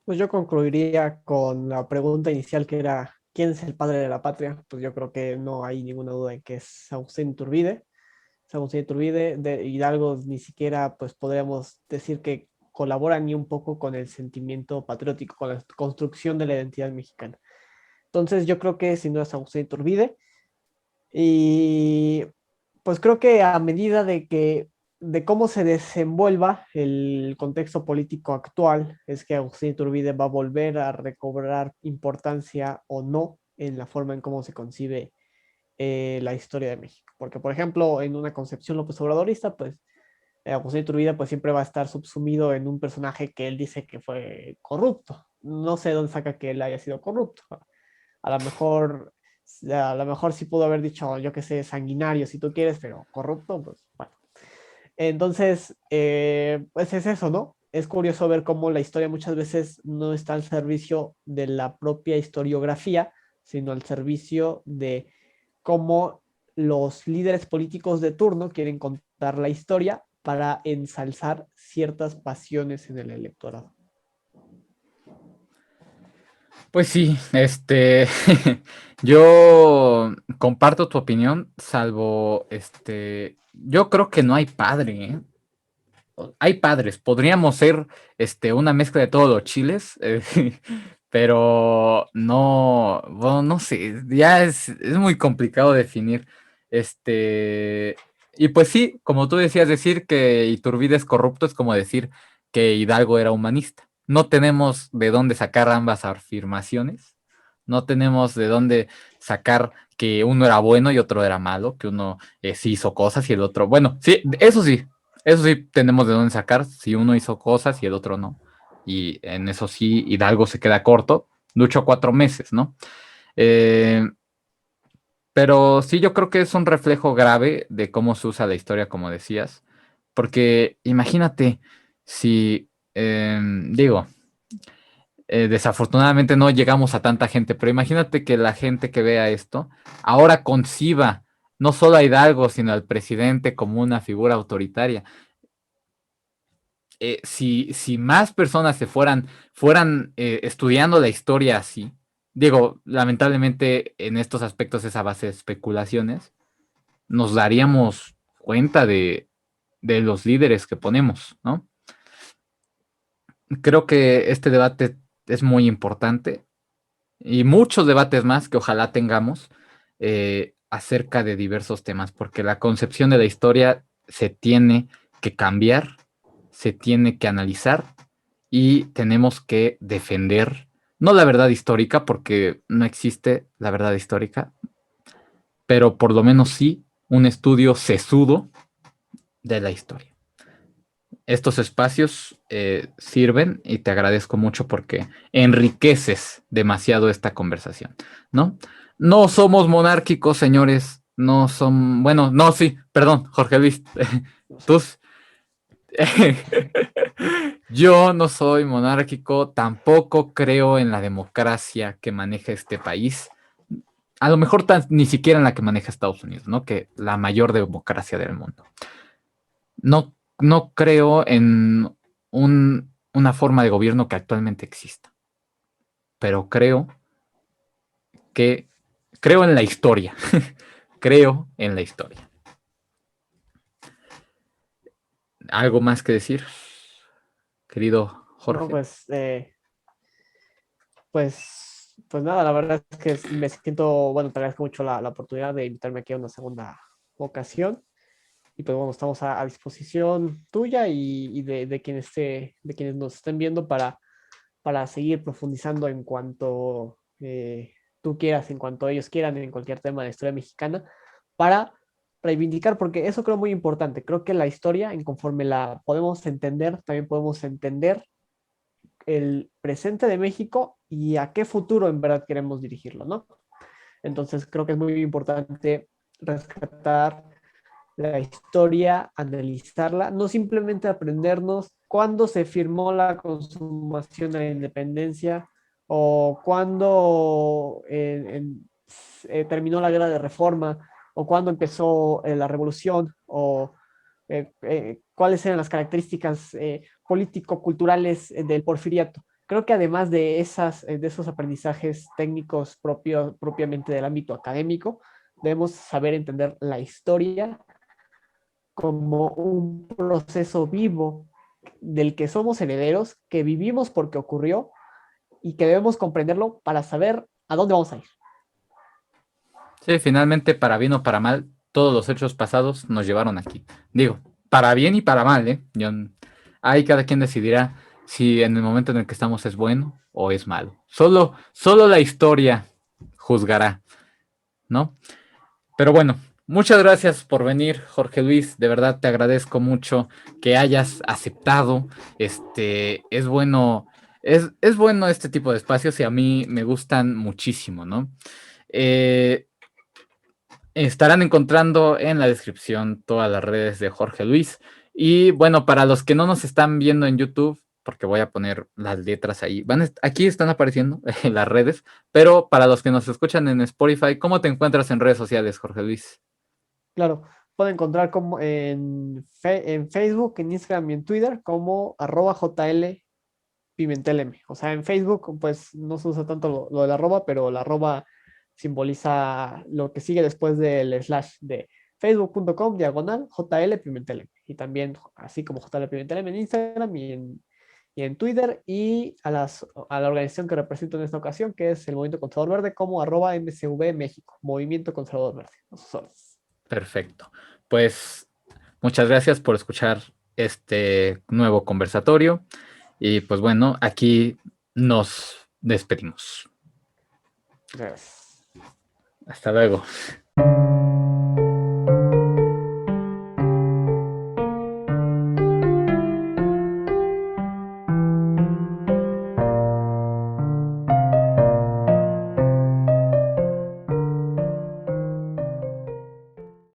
Pues yo concluiría con la pregunta inicial que era, ¿quién es el padre de la patria? Pues yo creo que no hay ninguna duda en que es Agustín Iturbide. Agustín Iturbide, de Hidalgo ni siquiera pues podríamos decir que colabora ni un poco con el sentimiento patriótico, con la construcción de la identidad mexicana. Entonces yo creo que sin duda es Agustín Iturbide y pues creo que a medida de que de cómo se desenvuelva el contexto político actual, es que Agustín Iturbide va a volver a recobrar importancia o no en la forma en cómo se concibe la historia de México. Porque, por ejemplo, en una concepción López Obradorista, pues Agustín Iturbide pues siempre va a estar subsumido en un personaje que él dice que fue corrupto. No sé dónde saca que él haya sido corrupto. A lo mejor, a lo mejor sí pudo haber dicho, yo qué sé, sanguinario si tú quieres, pero corrupto, pues bueno. Entonces, pues es eso, ¿no? Es curioso ver cómo la historia muchas veces no está al servicio de la propia historiografía, sino al servicio de cómo los líderes políticos de turno quieren contar la historia para ensalzar ciertas pasiones en el electorado. Pues sí, yo comparto tu opinión, salvo, yo creo que no hay padre, ¿eh? Hay padres, podríamos ser, una mezcla de todos los chiles, pero no, bueno, no sé, ya es muy complicado definir, este, y pues sí, como tú decías, decir que Iturbide es corrupto es como decir que Hidalgo era humanista. No tenemos de dónde sacar ambas afirmaciones, no tenemos de dónde sacar que uno era bueno y otro era malo, que uno sí hizo cosas y el otro, bueno, sí, eso sí tenemos de dónde sacar si uno hizo cosas y el otro no. Y en eso sí, Hidalgo se queda corto. Luchó 4 meses, ¿no? Eh, pero sí, yo creo que es un reflejo grave de cómo se usa la historia, como decías. Porque imagínate si, digo, desafortunadamente no llegamos a tanta gente, pero imagínate que la gente que vea esto ahora conciba no solo a Hidalgo, sino al presidente como una figura autoritaria. Si más personas fueran estudiando la historia así, digo, lamentablemente en estos aspectos es a base de especulaciones, nos daríamos cuenta de los líderes que ponemos, ¿no? Creo que este debate es muy importante y muchos debates más que ojalá tengamos acerca de diversos temas, porque la concepción de la historia se tiene que cambiar, se tiene que analizar y tenemos que defender, no la verdad histórica, porque no existe la verdad histórica, pero por lo menos sí un estudio sesudo de la historia. Estos espacios sirven y te agradezco mucho porque enriqueces demasiado esta conversación, ¿no? No somos monárquicos, señores, no son, bueno, no, sí, perdón, Jorge Luis, tú, yo no soy monárquico, tampoco creo en la democracia que maneja este país. A lo mejor ni siquiera en la que maneja Estados Unidos, ¿no? Que la mayor democracia del mundo. No, no creo en una forma de gobierno que actualmente exista, pero que creo en la historia. Creo en la historia. ¿Algo más que decir, querido No, Jorge? pues nada, la verdad es que me siento, bueno, te agradezco mucho la oportunidad de invitarme aquí a una segunda ocasión. Y pues bueno, estamos a disposición tuya de quienes de quienes nos estén viendo para seguir profundizando en cuanto tú quieras, en cuanto ellos quieran, en cualquier tema de historia mexicana, para reivindicar, porque eso creo muy importante. Creo que la historia, en conforme la podemos entender, también podemos entender el presente de México y a qué futuro en verdad queremos dirigirlo, ¿no? Entonces creo que es muy importante rescatar la historia, analizarla, no simplemente aprendernos cuándo se firmó la consumación de la independencia o cuándo terminó la guerra de reforma o cuándo empezó la revolución o cuáles eran las características político-culturales del porfiriato. Creo que además de esos aprendizajes técnicos propiamente del ámbito académico, debemos saber entender la historia como un proceso vivo del que somos herederos, que vivimos porque ocurrió y que debemos comprenderlo para saber a dónde vamos a ir. Sí, finalmente, para bien o para mal, todos los hechos pasados nos llevaron aquí. Digo, para bien y para mal, ¿eh? Ahí cada quien decidirá si en el momento en el que estamos es bueno o es malo. Solo la historia juzgará, ¿no? Pero bueno, muchas gracias por venir, Jorge Luis. De verdad te agradezco mucho que hayas aceptado. Es bueno, es bueno este tipo de espacios y a mí me gustan muchísimo, ¿no? Eh, Estarán encontrando en la descripción todas las redes de Jorge Luis. Y bueno, para los que no nos están viendo en YouTube, porque voy a poner las letras ahí, aquí están apareciendo las redes, pero para los que nos escuchan en Spotify, ¿cómo te encuentras en redes sociales, Jorge Luis? Claro, pueden encontrar como en Facebook, en Instagram y en Twitter como @JL Pimentel M. O sea, en Facebook pues no se usa tanto lo del arroba, pero la arroba simboliza lo que sigue después del slash de facebook.com/JL Pimentel M. Y también así como JL Pimentel M en Instagram y en Twitter y a la organización que represento en esta ocasión, que es el Movimiento Conservador Verde, como @MCV México, Movimiento Conservador Verde. A sus órdenes. Perfecto. Pues muchas gracias por escuchar este nuevo conversatorio. Y pues bueno, aquí nos despedimos. Gracias. Hasta luego.